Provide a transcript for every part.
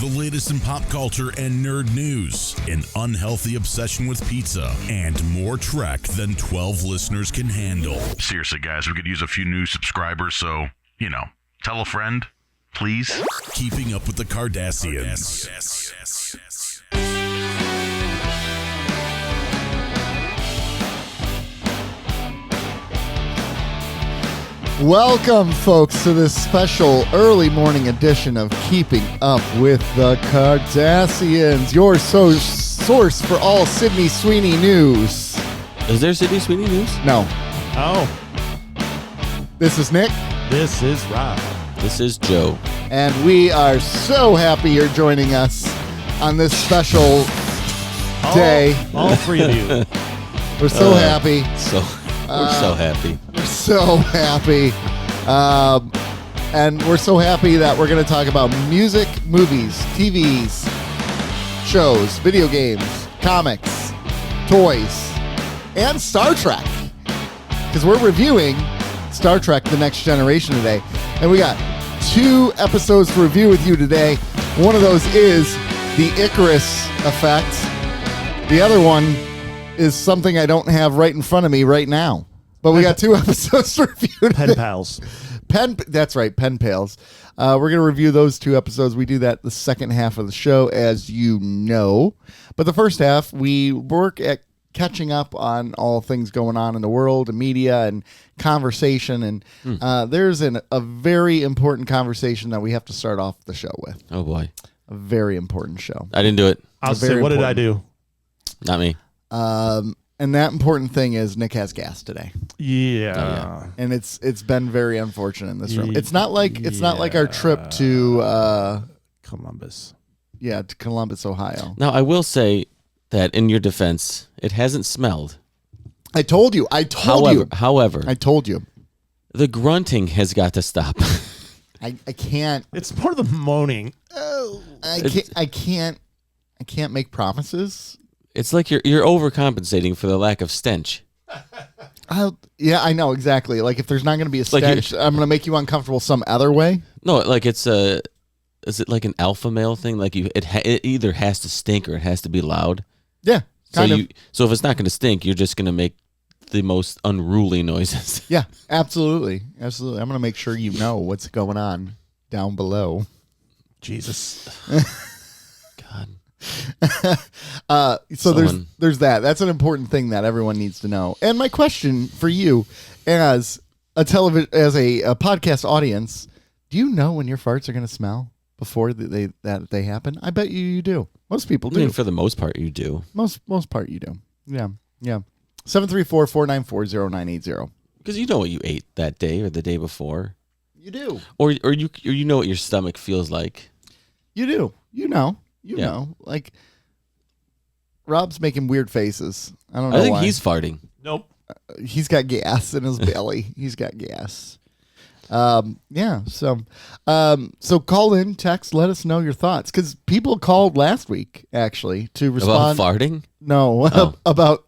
The latest in pop culture and nerd news, an unhealthy obsession with pizza, and more Trek than 12 listeners can handle. Seriously, guys, we could use a few new subscribers, so, tell a friend, please. Keeping up with the Cardassians. Welcome, folks, to this special early morning edition of Keeping Up with the Cardassians, your source for all Sydney Sweeney news. Is there Sydney Sweeney news? No. Oh. This is Nick. This is Rob. This is Joe. And we are so happy you're joining us on this special day. All three of you. We're so happy. We're so happy. We're so happy. And we're so happy that we're going to talk about music, movies, TVs, shows, video games, comics, toys, and Star Trek. Because we're reviewing Star Trek The Next Generation today. And we got 2 episodes to review with you today. One of those is the Icaurus effect. The other one is something I don't have right in front of me right now. But we got 2 episodes to review today. Pen pals. That's right, pen pals. We're going to review those 2 episodes. We do that the second half of the show, as you know. But the first half, we work at catching up on all things going on in the world and media and conversation. And there's a very important conversation that we have to start off the show with. Oh, boy. A very important show. I didn't do it. I'll say, what did I do? Not me. And that important thing is Nick has gas today. Yeah. And it's been very unfortunate in this room. It's not like our trip to Columbus. Yeah, to Columbus, Ohio. Now, I will say that in your defense, it hasn't smelled. I told you. However, I told you. The grunting has got to stop. I can't. It's part of the moaning. I can't make promises. It's like you're overcompensating for the lack of stench. Yeah, I know exactly. Like if there's not going to be a stench, I'm going to make you uncomfortable some other way. No, like is it like an alpha male thing? Like it either has to stink or it has to be loud. Yeah, So if it's not going to stink, you're just going to make the most unruly noises. Yeah, absolutely. I'm going to make sure you know what's going on down below. Jesus. God. There's that. That's an important thing that everyone needs to know. And my question for you, as a podcast audience, do you know when your farts are going to smell before they happen? I bet you do. Most people do. I mean, for the most part, you do. Most part, you do. Yeah. 734-494-0980. Because you know what you ate that day or the day before. You do. Or you know what your stomach feels like. You do. You know. Like, Rob's making weird faces. I don't know why. I think he's farting. Nope. He's got gas in his belly. He's got gas. Yeah. So call in, text, let us know your thoughts. Because people called last week, actually, to respond. About farting? No, about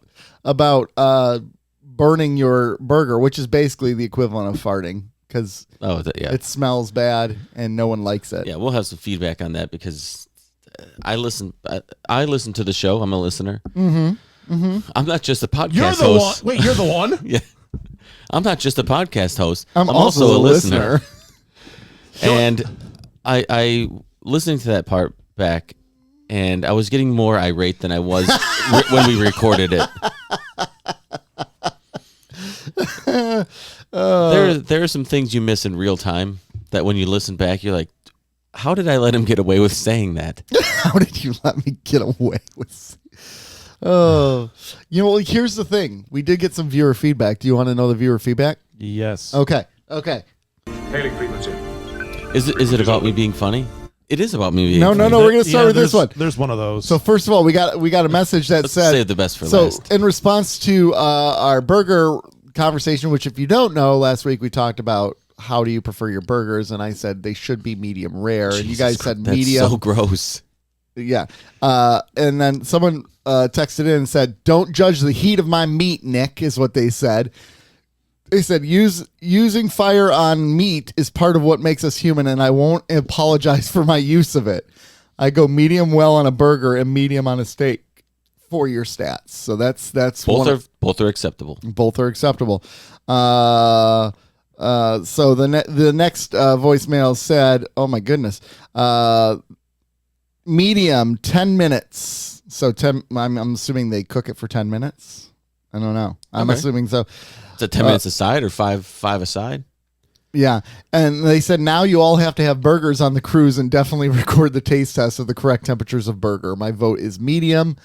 burning your burger, which is basically the equivalent of farting. Because it smells bad and no one likes it. Yeah, we'll have some feedback on that because I listen to the show. I'm a listener. Mm-hmm. Mm-hmm. I'm not just a podcast host. Wait, you're the one? Yeah. I'm not just a podcast host. I'm also a listener. And I listening to that part back, and I was getting more irate than I was when we recorded it. There are some things you miss in real time that when you listen back, you're like, how did I let him get away with saying that? How did you let me get away with? Oh, here's the thing. We did get some viewer feedback. Do you want to know the viewer feedback? Yes. Okay. Hailing frequency. Is it about me being funny? It is about me being funny. No. We're going to start with this one. There's one of those. So first of all, we got a message that said, save the best for last. So in response to our burger conversation, which if you don't know, last week we talked about how do you prefer your burgers, and I said they should be medium rare, and you guys said medium. That's so gross. Yeah. And then someone texted in and said, "Don't judge the heat of my meat, Nick," is what they said. They said, using fire on meat is part of what makes us human, and I won't apologize for my use of it. I go medium well on a burger and medium on a steak for your stats. So that's Both are acceptable. both are acceptable. So the next voicemail said, "Oh my goodness, medium 10 minutes." So 10. I'm assuming they cook it for 10 minutes. I don't know. I'm Okay. assuming so. Is it 10 minutes aside or five aside? Yeah, and they said now you all have to have burgers on the cruise and definitely record the taste test of the correct temperatures of burger. My vote is medium,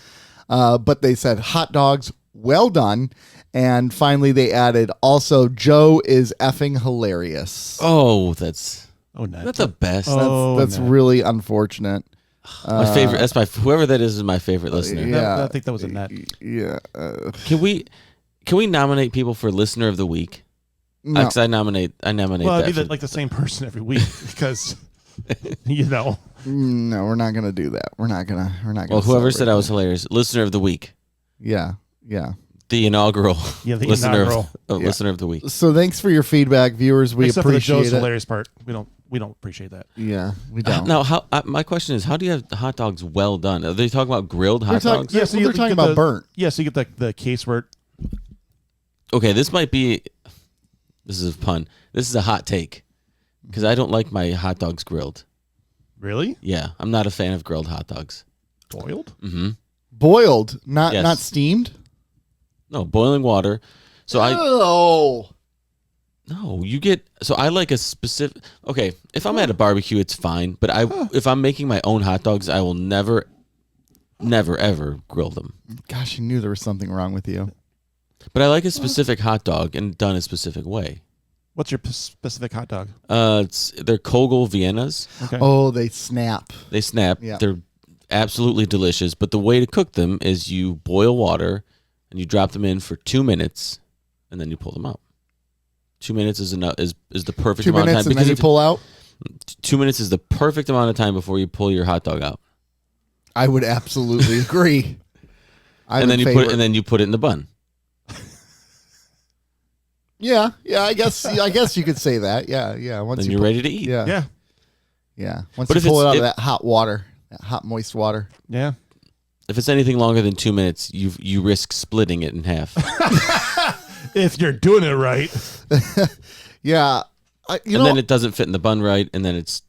but they said hot dogs, well done. And finally they added, also, Joe is effing hilarious. Oh, that's Ned. the best. That's Ned. really unfortunate. My favorite. That's my whoever that is my favorite listener. Yeah. I think that was a net. Yeah. Can we nominate people for listener of the week? No. 'Cause I nominate Well, that. it'd be like the same person every week because, No, we're not gonna do that. We're not gonna. Well, whoever celebrate said I was that. hilarious, listener of the week, Yeah. the inaugural the listener inaugural. listener of the week. So thanks for your feedback, viewers. We Except for the appreciate Joe's it. hilarious part. We don't appreciate that. Yeah, we don't. Now, my question is, how do you have hot dogs well done? Are they talking about grilled hot dogs? Yeah, so they're talking about burnt. Yeah, so you get the case where Okay, this might be. This is a pun. This is a hot take because I don't like my hot dogs grilled. really Yeah, I'm not a fan of grilled hot dogs. boiled. Mm-hmm. Boiled, not Yes. not steamed. No, boiling water. So Oh. No, you get. So I like a specific. Okay, if I'm at a barbecue, it's fine. But if I'm making my own hot dogs, I will never ever grill them. Gosh, I knew there was something wrong with you. But I like a specific hot dog and done a specific way. What's your specific hot dog? They're Kogel Viennas. Okay. Oh, they snap. They snap. Yeah. They're absolutely delicious. But the way to cook them is you boil water and you drop them in for 2 minutes, and then you pull them out. 2 minutes is enough. Is the perfect 2 amount of minutes time and then you pull out. 2 minutes is the perfect amount of time before you pull your hot dog out. I would absolutely agree. And then you put it in the bun. Yeah. I guess you could say that. Yeah. Once Then you're ready to eat. Yeah. Once But you if pull it it's- out of if- that hot water, that hot moist water. Yeah. If it's anything longer than 2 minutes, you risk splitting it in half. If you're doing it right. Yeah. Then it doesn't fit in the bun right, and then it's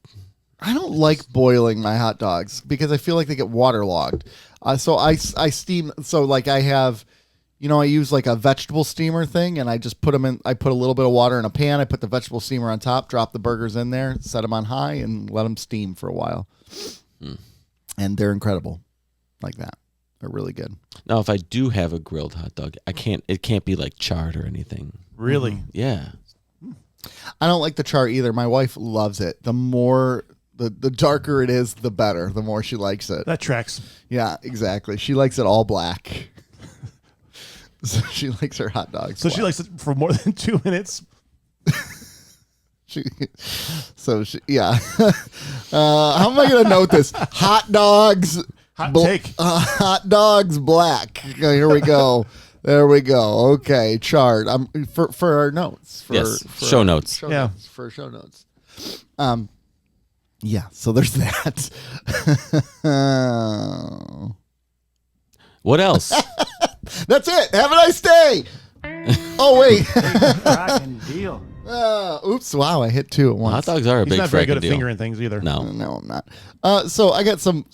I don't like boiling my hot dogs because I feel like they get waterlogged. So I steam. So like I have, I use like a vegetable steamer thing, and I just put them in. I put a little bit of water in a pan. I put the vegetable steamer on top, drop the burgers in there, set them on high, and let them steam for a while. And they're incredible, like that. They're really good. now if I do have a grilled hot dog, it can't be like charred or anything. Really? Yeah. I don't like the char either. My wife loves it. The more the darker it is, the better. The more she likes it. That tracks. Yeah, exactly. She likes it all black. So she likes her hot dogs. So she likes it for more than 2 minutes. Yeah. How am I going to note this? Hot dogs. Hot take. Hot dogs black. Okay, here we go. There we go. Okay, chart. For our notes. Yes, show notes. Yeah. For show notes. Yeah. So there's that. What else? That's it. Have a nice day. Oh wait. Cracking deal. Oops. Wow. I hit two at once. Hot dogs are a He's big not very good fracking at deal. fingering things either. No. No, I'm not. So I got some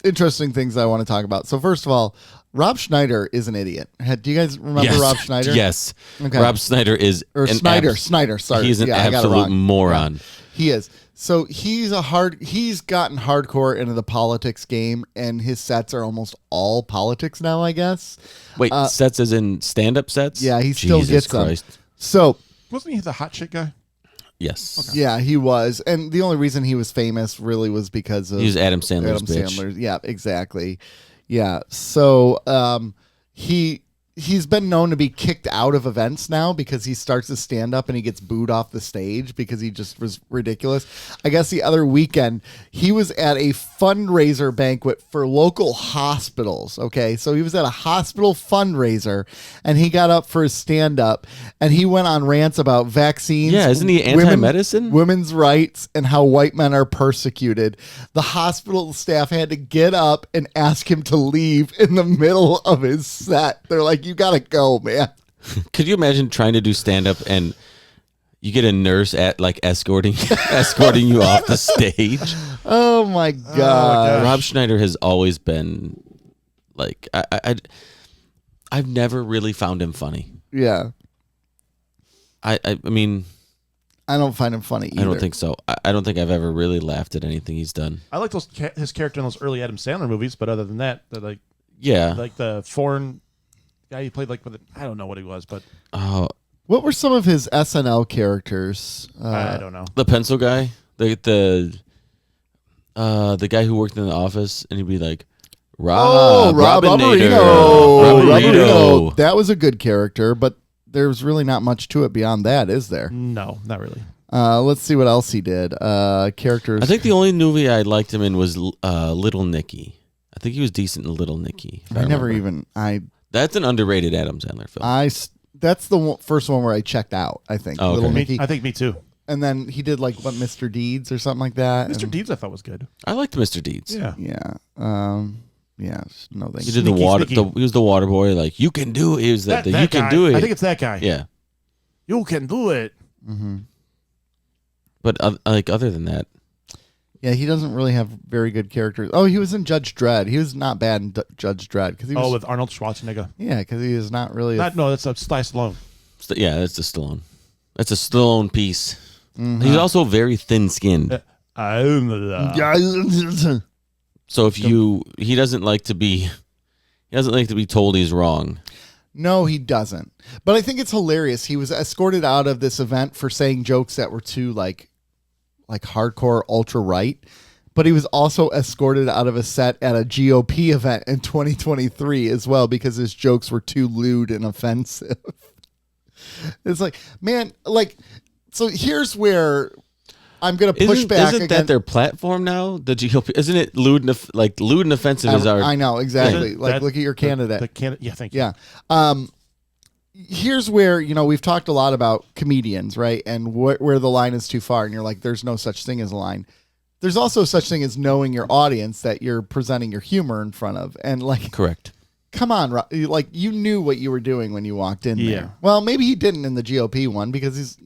interesting things I want to talk about. So first of all, Rob Schneider is an idiot. Do you guys remember Yes. Rob Schneider? Yes. Okay. Rob Schneider is Snyder. Sorry, He's an Yeah, I got it absolute wrong. moron. He is. So he's gotten hardcore into the politics game, and his sets are almost all politics now, I guess. Wait, sets as in stand-up sets? Yeah, he still Jesus gets them. Christ. So Wasn't he the hot chick guy? Yes. yeah, he was, and the only reason he was famous really was because of He was Adam Sandler's bitch. Yeah, exactly. Yeah. So he he's been known to be kicked out of events now because he starts to stand up and he gets booed off the stage because he just was ridiculous. I guess the other weekend he was at a fundraiser banquet for local hospitals. Okay. So he was at a hospital fundraiser and he got up for his stand up and he went on rants about vaccines. Yeah. Isn't he anti-medicine? Women's rights and how white men are persecuted. The hospital staff had to get up and ask him to leave in the middle of his set. They're like, you gotta go, man. Could you imagine trying to do stand up and you get a nurse at like escorting you off the stage? Oh my god. Rob Schneider has always been like I've never really found him funny. Yeah. I mean, I don't find him funny either. I don't think so. I don't think I've ever really laughed at anything he's done. I like his character in those early Adam Sandler movies, but other than that, like the foreign guy he played, like I don't know what he was, but what were some of his SNL characters? I don't know. The pencil guy, the guy who worked in the office, and he'd be like, Rob Robinator. Robinator. That was a good character, but there's really not much to it beyond that, is there? No, not really. Let's see what else he did. Characters. I think the only movie I liked him in was Little Nicky. I think he was decent in Little Nicky. That's an underrated Adam Sandler film. That's the first one where I checked out, I think. Oh, okay. Little Nicky. I think me too. And then he did like Mr. Deeds or something like that. Mr. Deeds I thought was good. I liked Mr. Deeds. Yeah. Yeah. Yeah. No thanks. He did the water. He was the water boy. Like, you can do it. He was that you guy. can do it. I think it's that guy. Yeah. You can do it. Mm-hmm. But like other than that, yeah, he doesn't really have very good characters. Oh, he was in Judge Dredd. He was not bad in Judge Dredd because he was. Oh, with Arnold Schwarzenegger. Yeah, because he is not really. No, that's Sly Stallone. Yeah, that's a Stallone. That's a Stallone piece. Mm-hmm. He's also very thin-skinned. So if he doesn't like to be told he's wrong. No, he doesn't. But I think it's hilarious. He was escorted out of this event for saying jokes that were too like hardcore ultra right. But he was also escorted out of a set at a GOP event in 2023 as well because his jokes were too lewd and offensive. It's like, man, like, so here's where I'm going to push back. Isn't that their platform now? The GOP, isn't it lewd and offensive is our? I know exactly. Look at your candidate. Yeah, thank you. Yeah. Here's where we've talked a lot about comedians, right? And where the line is too far, and you're like, there's no such thing as a line. There's also such thing as knowing your audience that you're presenting your humor in front of, and like, correct. Come on, like you knew what you were doing when you walked in there. Well, maybe he didn't in the GOP one because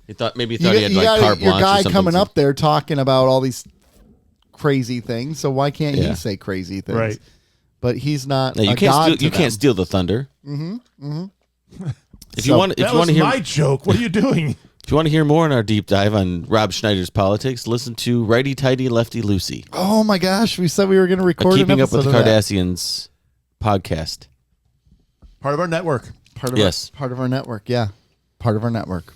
he thought he had like carte blanche your guy or something. coming up there talking about all these crazy things. So why can't he say crazy things? Right. But he's not. You can't steal the thunder. Mm-hmm. Mm-hmm. If you want to hear my joke, what are you doing? If you want to hear more on our deep dive on Rob Schneider's politics, listen to Righty Tighty Lefty Lucy. Oh my gosh, we said we were going to record Keeping an Up with the episode of that. Kardashians podcast. Part of our network. Part of our network. Yeah, part of our network.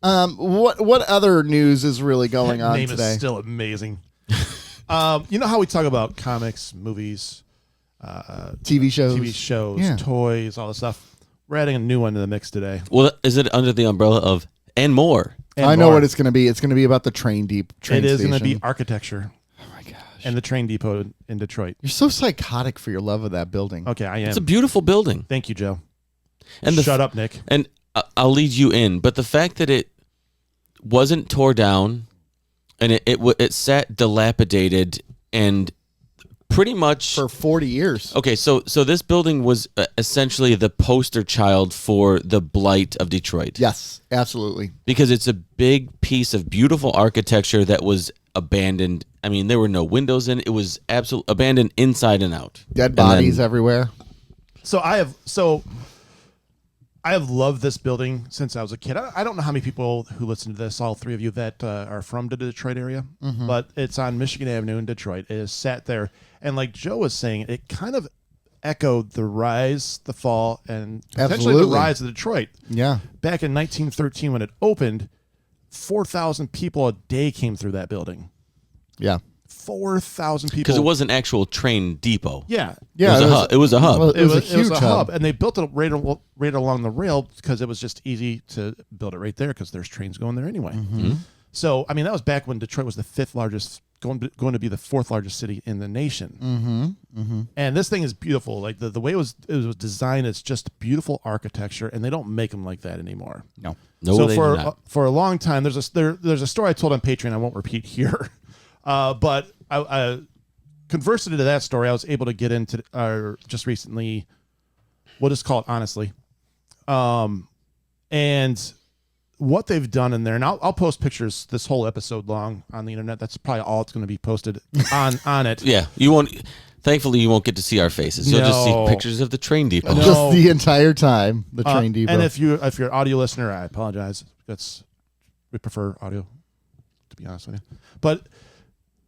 What other news is really going on name today? Is still amazing. You know how we talk about comics, movies, TV shows, yeah. Toys, all this stuff. We're adding a new one to the mix today. Well, is it under the umbrella of and more? I know what it's going to be. It's going to be about the train station. It is going to be architecture. Oh my gosh! And the train depot in Detroit. You're so psychotic for your love of that building. Okay, I am. It's a beautiful building. Thank you, Joe. And shut up, Nick. And I'll lead you in. But the fact that it wasn't tore down, and it sat dilapidated and pretty much for 40 years. Okay, so this building was essentially the poster child for the blight of Detroit. Yes, absolutely. Because it's a big piece of beautiful architecture that was abandoned. I mean, there were no windows in it. It was absolutely abandoned inside and out. Dead bodies everywhere. So I have loved this building since I was a kid. I don't know how many people who listen to this, all three of you, that are from the Detroit area, but it's on Michigan Avenue in Detroit. It is sat there. And like Joe was saying, it kind of echoed the rise, the fall, and potentially the rise of Detroit. Yeah. Back in 1913 when it opened, 4,000 people a day came through that building. Yeah. 4,000 people. Because it was an actual train depot. Yeah. Yeah, It was a hub. Well, It was huge a hub. and they built it right along the rail because it was just easy to build it right there because there's trains going there anyway. So, I mean, that was back when Detroit was the 5th largest, going to be the 4th largest city in the nation. And this thing is beautiful. Like the way it was designed, it's just beautiful architecture, and they don't make them like that anymore. No. No, So they do not. for a long time, there's a story I told on Patreon. I won't repeat here, but I conversed into that story. I was able to get into just recently. We'll just call it honestly, and what they've done in there. And I'll post pictures this whole episode long on the internet. That's probably all it's going to be posted on it. Yeah, you won't. Thankfully, you won't get to see our faces. You'll just see No. pictures of the train depot. No. Just the entire time, the train depot. And if you're an audio listener, I apologize. We prefer audio, to be honest with you. But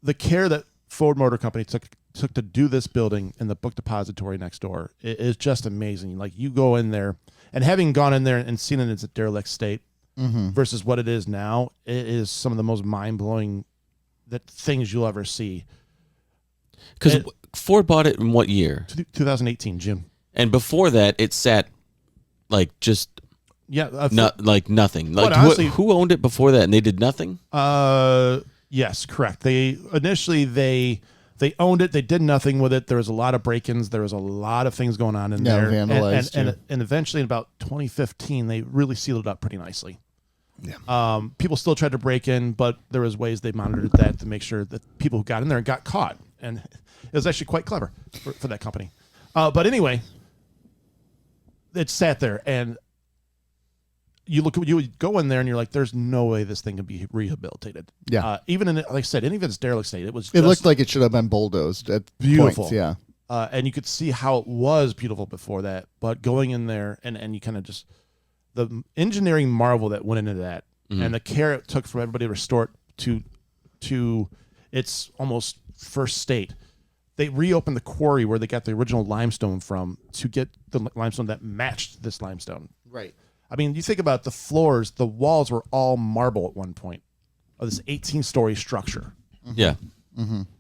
the care that Ford Motor Company took to do this building and the book depository next door is just amazing. Like you go in there, and having gone in there and seen it in its derelict state versus what it is now, it is some of the most mind blowing things you'll ever see. Because Ford bought it in what year? 2018, Jim. And before that, it sat like just Yeah, like nothing. Like honestly- who owned it before that, and they did nothing? Yes, correct. They initially they owned it. They did nothing with it. There was a lot of break-ins. There was a lot of things going on in there. vandalized, and eventually in about 2015, they really sealed it up pretty nicely. Yeah. People still tried to break in, but there was ways they monitored that to make sure that people who got in there got caught. And it was actually quite clever for that company. But anyway, it sat there, and you would go in there, and you're like, "There's no way this thing can be rehabilitated." Yeah. Even in, like I said, even if it's derelict state, it was. it looked like it should have been bulldozed at Beautiful. points. Yeah. And you could see how it was beautiful before that. But going in there, and you kind of just the engineering marvel that went into that, and the care it took for everybody to restore it to its almost first state. They reopened the quarry where they got the original limestone from to get the limestone that matched this limestone. Right. I mean, you think about the floors, the walls were all marble at one point of this 18-story structure. Yeah.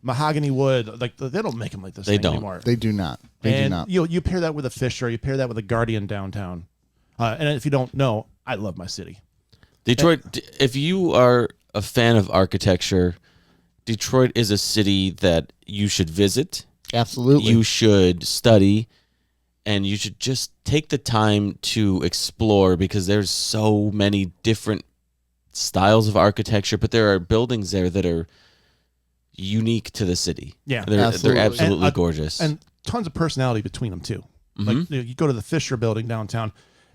Mahogany wood, like they don't make them like this They thing don't. anymore. They do not. They do not. You pair that with a Fisher, you pair that with a Guardian downtown. And if you don't know, I love my city. Detroit, if you are a fan of architecture, Detroit is a city that you should visit. Absolutely. You should study, and you should just take the time to explore because there's so many different styles of architecture, but there are buildings there that are unique to the city. Yeah, They're absolutely. absolutely And, gorgeous. And tons of personality between them too. Like you go to the Fisher building downtown,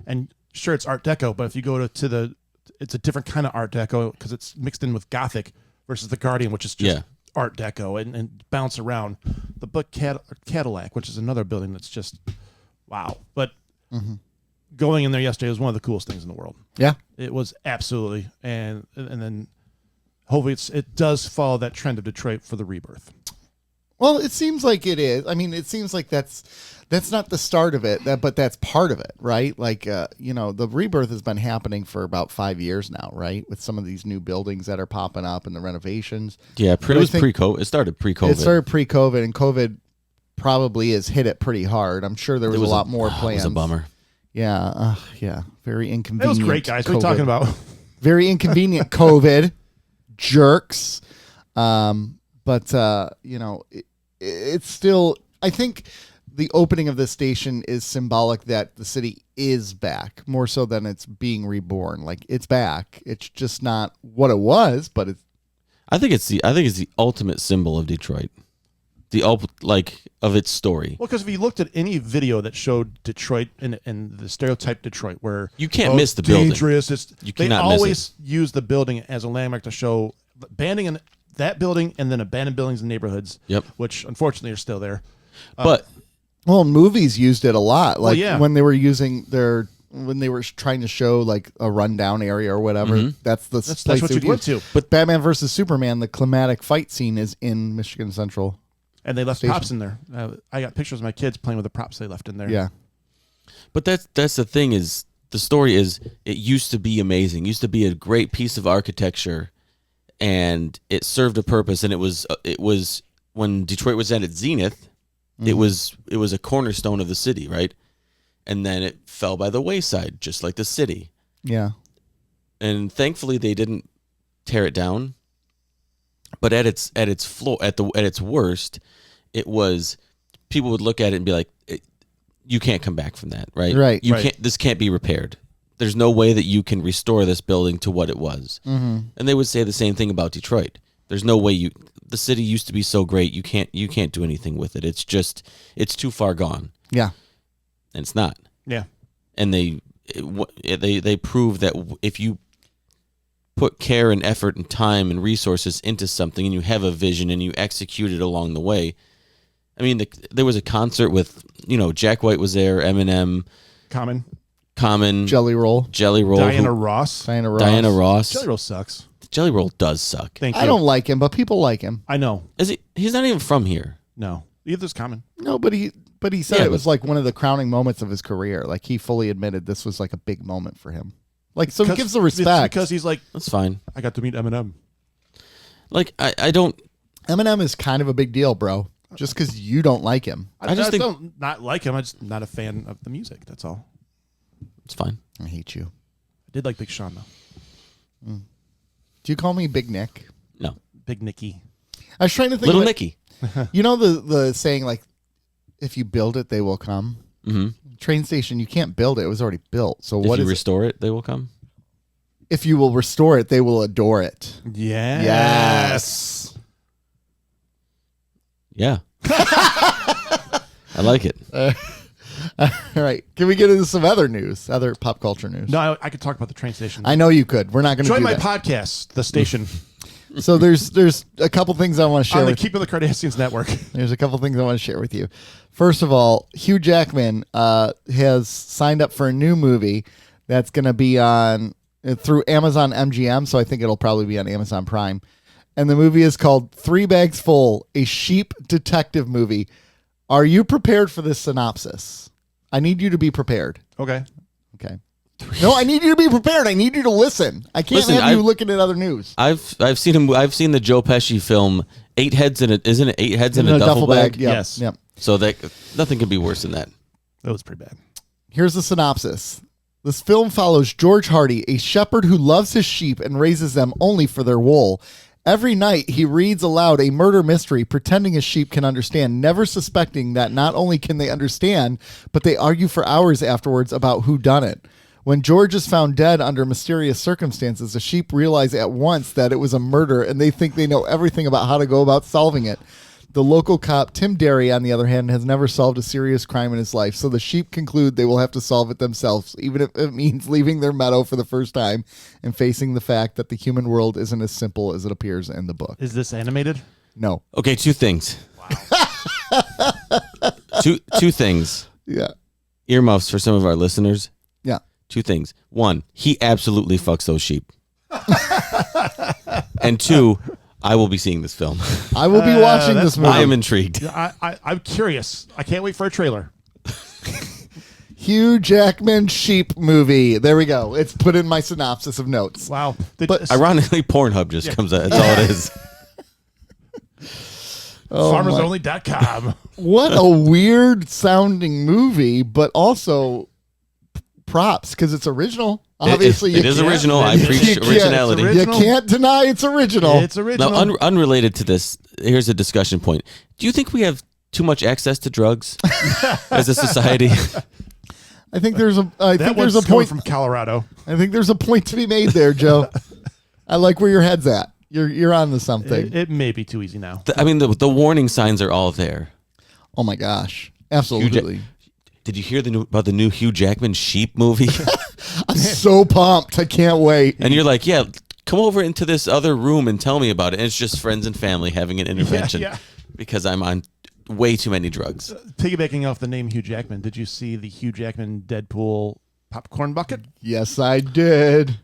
and sure it's Art Deco, but if you go it's a different kind of Art Deco because it's mixed in with Gothic versus the Guardian, which is just Art Deco and bounce around. The book Cadillac, which is another building that's just wow. But going in there yesterday was one of the coolest things in the world. Yeah. It was absolutely, and then hopefully it does follow that trend of Detroit for the rebirth. Well, it seems like it is. I mean, it seems like that's not the start of it, but that's part of it, right? Like, the rebirth has been happening for about 5 years now, right? With some of these new buildings that are popping up and the renovations. yeah, it was pre-COVID. It started pre-COVID. It started pre-COVID, and COVID probably has hit it pretty hard. I'm sure there was a lot more plans. It was a bummer. Yeah, yeah. Very It inconvenient. was great, guys. What are you COVID. talking about? Very inconvenient COVID jerks. But it's still, I think the opening of this station is symbolic that the city is back more so than it's being reborn. Like it's back. It's just not what it was, but it's, I think it's the ultimate symbol of Detroit. Of its story. Well, because if you looked at any video that showed Detroit and the stereotype Detroit, where You can't miss the building. dangerous, You they cannot miss always use the building as a landmark to show abandoning that building and then abandoned buildings and neighborhoods. Yep. Which unfortunately are still there. But well, movies used it a lot. Like yeah. when they were when they were trying to show like a rundown area or whatever, that's the That's place what they you would went use. to. But Batman versus Superman, the climatic fight scene is in Michigan Central. And they left Station. props in there. I got pictures of my kids playing with the props they left in there. Yeah. But that's the thing is the story is it used to be amazing. Used to be a great piece of architecture, and it served a purpose. And it was when Detroit was at its zenith, it was a cornerstone of the city, right? And then it fell by the wayside, just like the city. Yeah. And thankfully, they didn't tear it down. But at its worst, it was people would look at it and be like, "You can't come back from that, right? Right. You Right. can't. This can't be repaired. There's no way that you can restore this building to what it was." Mm-hmm. And they would say the same thing about Detroit. There's no way the city used to be so great. You can't do anything with it. It's too far gone. Yeah. And it's not. Yeah. And they prove that if you put care and effort and time and resources into something, and you have a vision and you execute it along the way. I mean, there was a concert with, Jack White was there, Eminem, Common. Jelly Roll. Diana Ross. Diana Ross. Jelly Roll sucks. Jelly Roll does suck. Thank you. I don't like him, but people like him. I know. He's not even from here. No. Either's Common. No, but he said Yeah, it was like one of the crowning moments of his career. Like he fully admitted this was like a big moment for him. Like, so he gives the It's respect. because he's like, That's fine. I got to meet Eminem. Like, I don't. Eminem is kind of a big deal, bro. Just because you don't like him. I just think- don't not like him. I'm just not a fan of the music. That's all. It's fine. I hate you. I did like Big Sean though. Do you call me Big Nick? No. Big Nicky. I was trying to think. Little like, Nicky. You know the saying, like, if you build it, they will come. Mm-hmm. Train station, you can't build it. It was already built. So If what you is it? restore it, they will come. If you will restore it, they will adore it. Yeah. Yes. Yeah. I like it. All right. Can we get into some other news? Other pop culture news? No, I could talk about the train station. I know you could. We're not going to Join do my that. podcast, The Station, So there's a couple things I want to share on the with Keeping the Cardassians network. There's a couple things I want to share with you. First of all, Hugh Jackman has signed up for a new movie that's going to be on through Amazon MGM, so I think it'll probably be on Amazon Prime. And the movie is called 3 Bags Full, a sheep detective movie. Are you prepared for this synopsis? I need you to be prepared. Okay. Okay. No, I need you to be prepared. I need you to listen. I can't Listen, have you looking at other news. I've seen him. I've seen the Joe Pesci film, Eight Heads in a, isn't it? Eight Heads in a duffel bag. Yep. Yes. Yep. So that nothing could be worse than that. That was pretty bad. Here's the synopsis. This film follows George Hardy, a shepherd who loves his sheep and raises them only for their wool. Every night, he reads aloud a murder mystery, pretending his sheep can understand, never suspecting that not only can they understand, but they argue for hours afterwards about who done it. When George is found dead under mysterious circumstances, the sheep realize at once that it was a murder, and they think they know everything about how to go about solving it. The local cop, Tim Derry, on the other hand, has never solved a serious crime in his life, so the sheep conclude they will have to solve it themselves, even if it means leaving their meadow for the first time and facing the fact that the human world isn't as simple as it appears in the book. Is this animated? No. Okay, two things. Two things. Yeah. Earmuffs for some of our listeners. Yeah. Two things. One, he absolutely fucks those sheep. And two, I will be seeing this film. I will be watching this movie. I am intrigued. I'm curious. I can't wait for a trailer. Hugh Jackman sheep movie. There we go. It's put in my synopsis of notes. Wow. But Ironically, Pornhub just comes out. That's all it is. FarmersOnly.com. What a weird sounding movie, but also props because it's original. Obviously, it is you can't- original. I you preach can't- originality. it's You original. can't deny it's original. It's original. Now, unrelated to this, here's a discussion point. Do you think we have too much access to drugs as a society? I think there's a. I that think one's there's a coming point. from Colorado. I think there's a point to be made there, Joe. I like where your head's at. You're on to something. It may be too easy now. I mean, the warning signs are all there. Oh my gosh, absolutely. Did you hear about the new Hugh Jackman sheep movie? I'm so pumped. I can't wait. And you're like, yeah, come over into this other room and tell me about it. And it's just friends and family having an intervention yeah. because I'm on way too many drugs. Piggybacking off the name Hugh Jackman, did you see the Hugh Jackman Deadpool popcorn bucket? Yes, I did.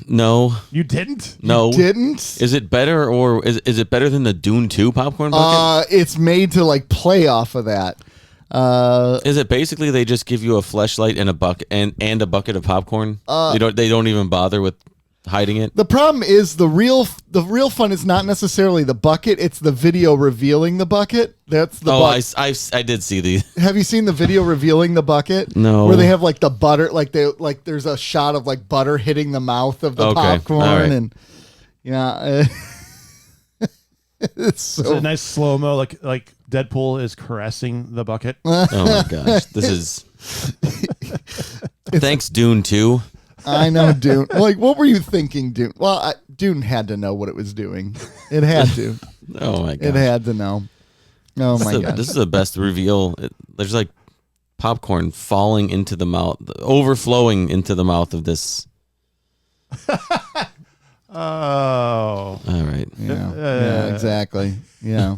No, You didn't? no. Didn't? Is it better or is it better than the Dune 2 popcorn bucket? It's made to like play off of that. Is it basically they just give you a fleshlight and a bucket and a bucket of popcorn? They don't even bother with hiding it. The problem is the real fun is not necessarily the bucket; it's the video revealing the bucket. That's the. I did see the. Have you seen the video revealing the bucket? No. Where they have like the butter, there's a shot of like butter hitting the mouth of the popcorn, all right. and it's It's a so. nice slow mo, like Deadpool is caressing the bucket. Oh my gosh, this is. Thanks, Dune 2. I know, Dune. Like, what were you thinking, Dune? Well, Dune had to know what it was doing. It had to. Oh my gosh. It had to know. Oh my god. This is the best reveal. There's like popcorn falling into the mouth, overflowing into the mouth of this. Oh. All right. Yeah, exactly. Yeah.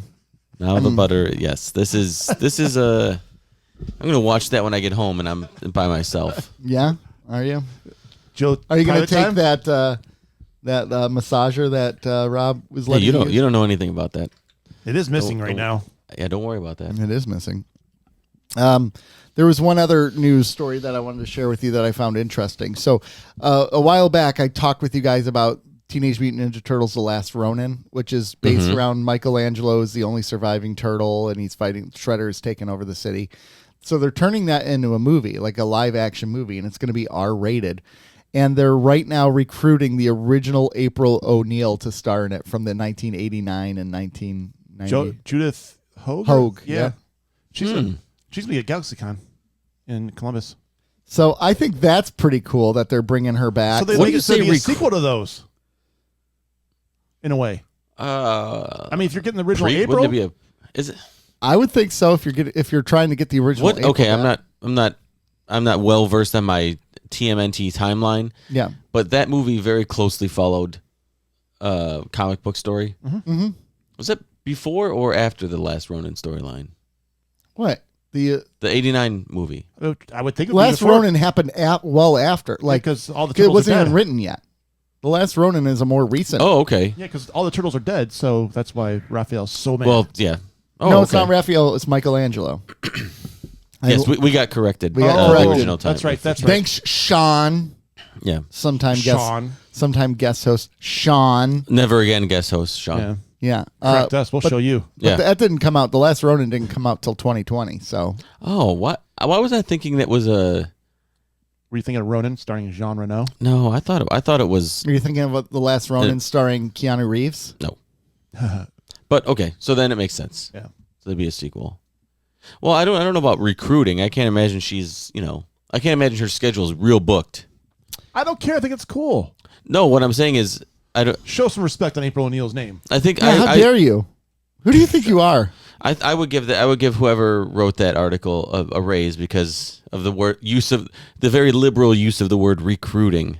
Now the butter. Yes, this is a. I'm gonna watch that when I get home and I'm by myself. Yeah. Are you? Joe, Are you going to pilot take time? that massager that Rob was Hey, letting you don't know anything about that. It is missing right now. Yeah, don't worry about that. It is missing. There was one other news story that I wanted to share with you that I found interesting. So a while back, I talked with you guys about Teenage Mutant Ninja Turtles: The Last Ronin, which is based around Michelangelo is the only surviving turtle, and he's fighting Shredder has taken over the city. So they're turning that into a movie, like a live action movie, and it's going to be R-rated. And they're right now recruiting the original April O'Neil to star in it from the 1989 and 1990. Judith Hogue? Hogue, Yeah. yeah. She's going to be at GalaxyCon in Columbus. So I think that's pretty cool that they're bringing her back. So they What make do you it to say be a sequel to those. In a way. I I mean, if you're getting the original April. Wouldn't it be is it? I would think so if you're trying to get the original. What? April Okay, back. I'm not well versed on my TMNT timeline. Yeah. But that movie very closely followed comic book story. Mm-hmm. Was that before or after the Last Ronin storyline? What the The 89 movie. I would think it would be Last before, Ronin happened well after, like because all the it turtles wasn't are even dead. written yet. The Last Ronin is a more recent. Oh, okay. Yeah, because all the turtles are dead, so that's why Raphael's so mad. Well, yeah. Oh, no, it's okay. not Raphael. It's Michelangelo. Yes, we got corrected. We got the corrected. original time. That's right. That's right. Thanks, Sean. Yeah. Sometime guest host Sean. Never again guest host, Sean. Yeah. Yeah. Correct us. We'll show you. But Yeah. that didn't come out. The Last Ronin didn't come out till 2020. So Oh, what? Why was I thinking that was a? Were you thinking of Ronin starring Jean Reno? No, I thought it was. are you thinking of The Last Ronin starring Keanu Reeves? No. But okay, so then it makes sense. Yeah. So there'd be a sequel. Well, I don't know about recruiting. I can't imagine I can't imagine her schedule is real booked. I don't care. I think it's cool. No, what I'm saying is Show some respect on April O'Neil's name. I think Yeah, how dare you? Who do you think you are? I would give whoever wrote that article a raise because of the very liberal use of the word recruiting.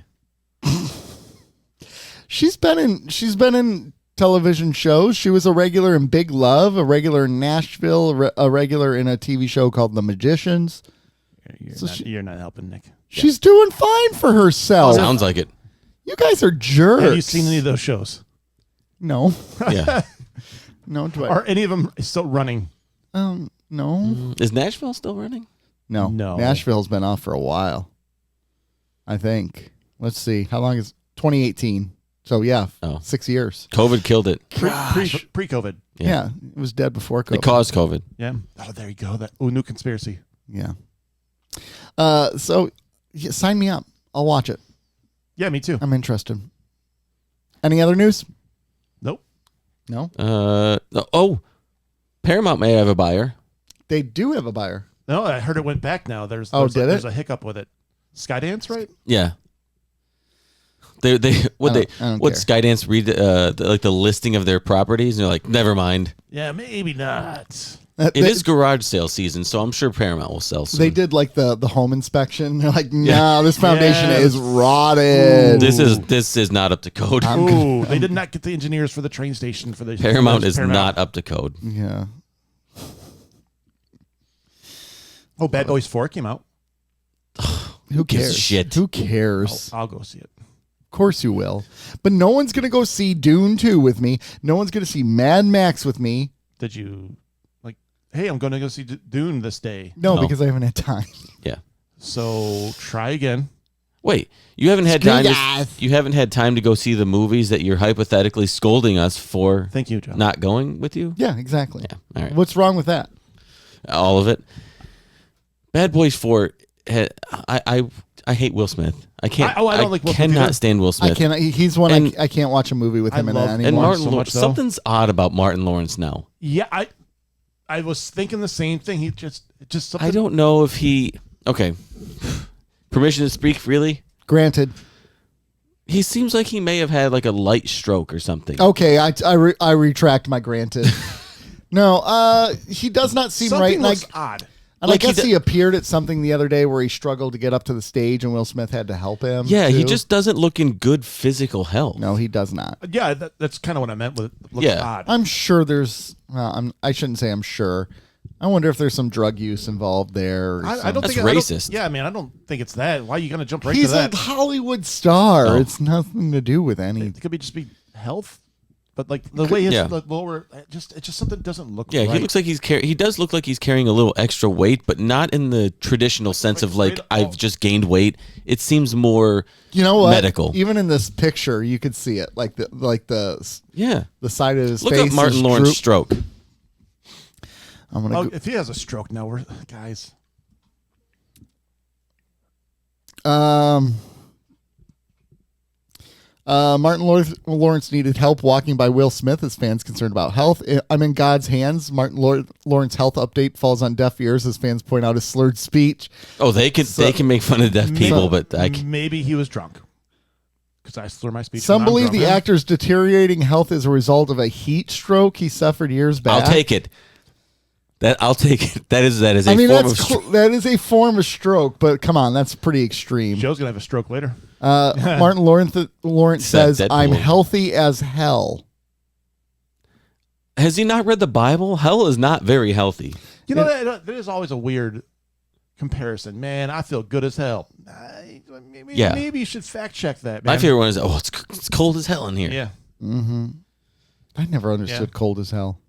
She's been in television shows. She was a regular in Big Love, a regular in Nashville, a regular in a TV show called The Magicians. You're not helping, Nick. She's doing fine for herself. Sounds like it. You guys are jerks. Have you seen any of those shows? No. Yeah. No, do I? Are any of them still running? No. Is Nashville still running? No. No. Nashville's been off for a while. I think. Let's see. How long is 2018? So yeah, 6 years. COVID killed it. Pre-COVID. Yeah. It was dead before COVID. It caused COVID. Yeah. Oh, there you go. New conspiracy. Yeah. So sign me up. I'll watch it. Yeah, me too. I'm interested. Any other news? Nope. No. Paramount may have a buyer. They do have a buyer. No, I heard it went back now. There's Did a hiccup with it. Skydance, right? Yeah. What I don't care. Skydance read the listing of their properties and they're like, never mind. Yeah, maybe not. It is garage sale season, so I'm sure Paramount will sell soon. They did like the home inspection. They're like, no, this foundation is rotted. This is not up to code. Ooh, they did not get the engineers for the train station for the Paramount is not up to code. Yeah. Oh, Bad Boys 4 came out. Who gives a cares? shit? Who cares? I'll go see it. Of course you will. But no one's going to go see Dune 2 with me. No one's going to see Mad Max with me. Did you hey, I'm going to go see Dune this day? No, No. because I haven't had time. Yeah. So try again. Wait, you haven't had Screw time. guys. You haven't had time to go see the movies that you're hypothetically scolding us for. Thank you, John. Not going with you. Yeah, exactly. Yeah. All right. What's wrong with that? All of it. Bad Boys 4. I hate Will Smith. I can't. I don't like Will Smith cannot either. stand Will Smith. I can't. He's one. And- I can't watch a movie with him in it love- anymore. And Martin so much, though. something's odd about Martin Lawrence now. Yeah, I was thinking the same thing. He just something. I don't know if he. Okay. Permission to speak freely. Granted. He seems like he may have had like a light stroke or something. Okay, I retract my granted. No, he does not seem Something right. And looks odd. Like I guess he he appeared at something the other day where he struggled to get up to the stage, and Will Smith had to help him. Yeah, he too. just doesn't look in good physical health. No, he does not. Yeah, that's kind of what I meant with looks Yeah. odd. I'm sure there's. Well, I shouldn't say I'm sure. I wonder if there's some drug use involved there. Or I don't That's think racist. Yeah, man, I don't think it's that. Why are you gonna jump right He's to that? a Hollywood star. Oh. It's nothing to do with any. It could be just be health, but like the way his yeah. the lower, it's just something that doesn't look. Yeah, right. he looks like he does look like he's carrying a little extra weight, but not in the traditional sense of like straight up- I've just gained weight. It seems more You know what? medical. Even in this picture, you could see it. Like the Yeah. side of his Look face. up Martin is Lawrence droop- stroke. I'm gonna. Oh, go- if he has a stroke now, we're guys. Martin Lawrence needed help walking by Will Smith as fans concerned about health. I'm in God's hands. Martin Lawrence health update falls on deaf ears as fans point out his slurred speech. Oh, they can make fun of deaf people, but Maybe he was drunk because I slur my speech. Some when I'm believe drunk. the actor's deteriorating health is a result of a heat stroke he suffered years back. I'll take it. I'll take it. That is a I mean, form of that is a form of stroke, but come on, that's pretty extreme. Joe's gonna have a stroke later. Martin Lawrence says, Deadpool. "I'm healthy as hell." Has he not read the Bible? Hell is not very healthy. You know, there's always a weird comparison. Man, I feel good as hell. Maybe you should fact check that. Man. My favorite one is it's cold as hell in here. Yeah. Mm-hmm. I never understood cold as hell.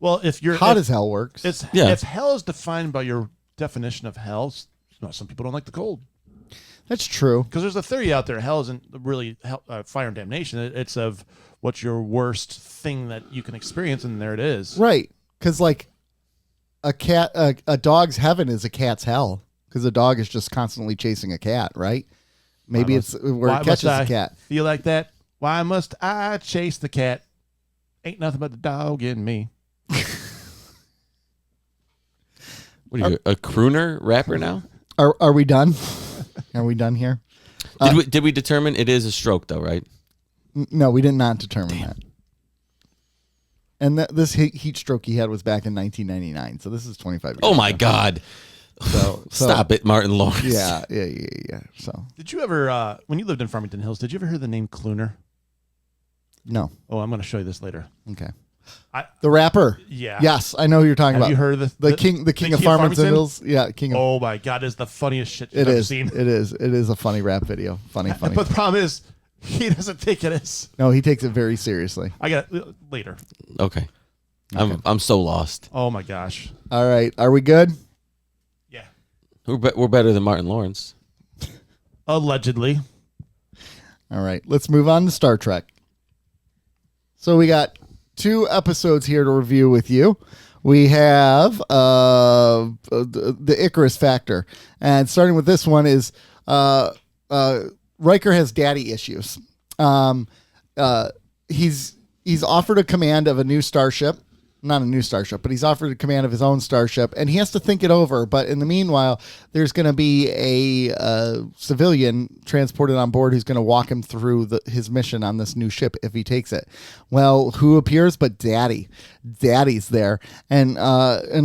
Well, if you're Hot as hell works. Yeah. If hell is defined by your definition of hell, some people don't like the cold. That's true. Because there's a theory out there, hell isn't really fire and damnation. It's of what's your worst thing that you can experience, and there it is. Right. Because, like, a dog's heaven is a cat's hell. Because a dog is just constantly chasing a cat, right? Maybe it's where Why it catches must a I cat. feel like that? Why must I chase the cat? Ain't nothing but the dog in me. What are you, a crooner rapper now? Are we done? Are we done here? Did we determine it is a stroke though, right? No, we did not determine that. And this heat stroke he had was back in 1999. So this is 25 years Oh my ago. God. So Stop it, Martin Lawrence. Yeah. So, Did you ever, when you lived in Farmington Hills, did you ever hear the name Clooner? no. Oh, I'm going to show you this later. Okay. I- The rapper. Yeah. Yes, I know who you're talking Have about. you heard of the king of Farmington Hills? Yeah, king of. Oh my God, it's the funniest shit It I've ever is. seen. It is. It is a funny rap video. Funny. But the problem is, he doesn't take it as. No, he takes it very seriously. I got it later. Okay. I'm so lost. Oh my gosh. All right, are we good? Yeah. We're better than Martin Lawrence. Allegedly. All right, let's move on to Star Trek. So we got 2 episodes here to review with you. We have the Icaurus Factor, and starting with this one is Riker has daddy issues. He's offered a command of a new starship. Not a new starship, but he's offered a command of his own starship, and he has to think it over. But in the meanwhile, there's going to be a civilian transported on board who's going to walk him through his mission on this new ship if he takes it. Well, who appears but Daddy? Daddy's there, and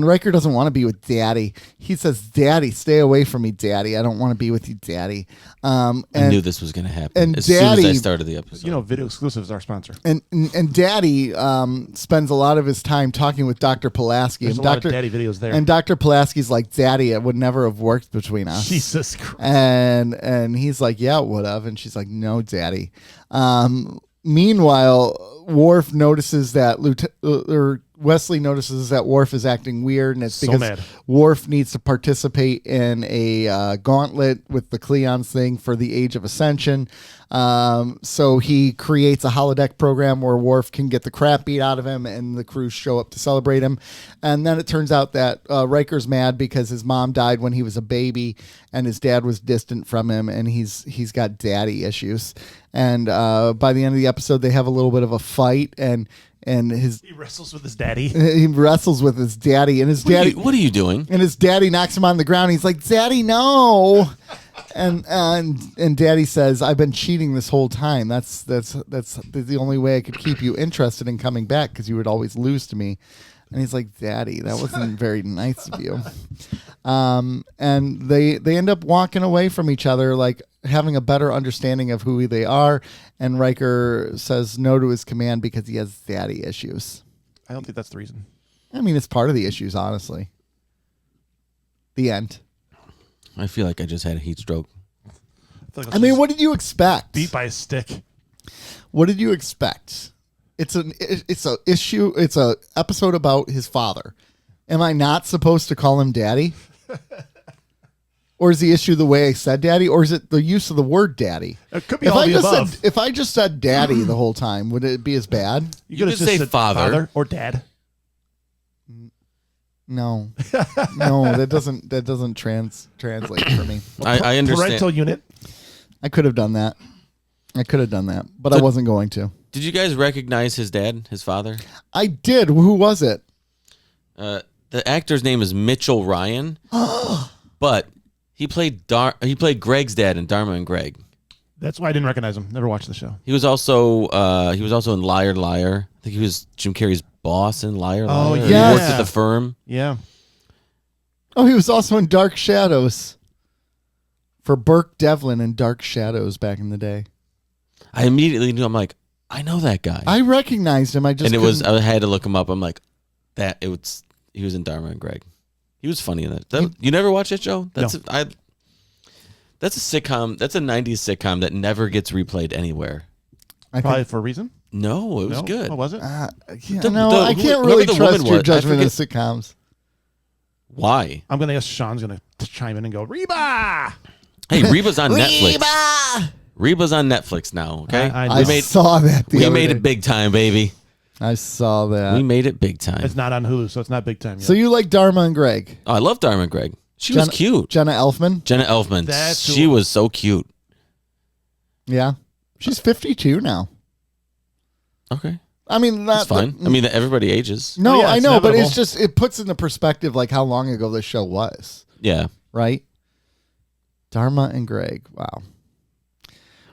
Riker doesn't want to be with Daddy. He says, "Daddy, stay away from me, Daddy. I don't want to be with you, Daddy." I knew this was going to happen and as soon as I Daddy- started the episode. You know, Video Exclusive is our sponsor. And Daddy spends a lot of his time talking with Dr. Pulaski. There's and a lot of daddy videos there. And Dr. Pulaski's like, "Daddy, it would never have worked between us." Jesus Christ. And he's like, "Yeah, it would have." And she's like, "No, Daddy." Meanwhile, Worf notices that Wesley notices that Worf is acting weird, and it's So because mad. Worf needs to participate in a gauntlet with the Klingons thing for the Age of Ascension. So he creates a holodeck program where Worf can get the crap beat out of him, and the crew show up to celebrate him. And then it turns out that Riker's mad because his mom died when he was a baby, and his dad was distant from him, and he's got daddy issues. And by the end of the episode, they have a little bit of a fight, and He wrestles with his daddy. he wrestles with his daddy, and his daddy. What are you doing? And his daddy knocks him on the ground. He's like, "Daddy, no!" and Daddy says, "I've been cheating this whole time. That's the only way I could keep you interested in coming back, because you would always lose to me." And he's like, "Daddy, that wasn't very nice of you." And they end up walking away from each other, like having a better understanding of who they are. And Riker says no to his command because he has daddy issues. I don't think that's the reason. I mean, it's part of the issues, honestly. The end. I feel like I just had a heat stroke. I mean, what did you expect? Beat by a stick. What did you expect? It's a issue. It's a episode about his father. Am I not supposed to call him daddy? Or is the issue the way I said daddy? Or is it the use of the word daddy? It could be all the above. If I just said daddy the whole time, would it be as bad? You could could say said father. or dad. No. No, that doesn't translate for me. I understand. Parental unit. I could have done that. But I wasn't going to. Did you guys recognize his dad, his father? I did. Who was it? The actor's name is Mitchell Ryan, but he played Greg's dad in Dharma and Greg. That's why I didn't recognize him. Never watched the show. He was also in Liar Liar. I think he was Jim Carrey's boss in Liar Liar. Oh, He yeah. worked at the firm. Yeah. Oh, he was also in Dark Shadows. For Burke Devlin in Dark Shadows back in the day. I immediately knew. I'm like, I know that guy. I recognized him. I had to look him up. I'm like, he was in Dharma and Greg. He was funny in that. You never watched it, Joe? That's a sitcom. That's a 90s sitcom that never gets replayed anywhere. Probably for a reason. No, it was good. What was it? I can't whoever really the trust woman your was, judgment of sitcoms. Why? I'm going to ask Sean's going to chime in and go, Reba! Hey, Reba's on Netflix. Reba's on Netflix now, okay? I saw that We made it big time, baby. I saw that. We made it big time. It's not on Hulu, so it's not big time yet. So you like Dharma and Greg? Oh, I love Dharma and Greg. She was cute. Jenna Elfman? Jenna Elfman. She was so cute. Yeah. She's 52 now. Okay. I mean, That's fine. I mean, everybody ages. No, yeah, I it's know, but inevitable. it puts into perspective like how long ago this show was, Yeah. right? Dharma and Greg. Wow.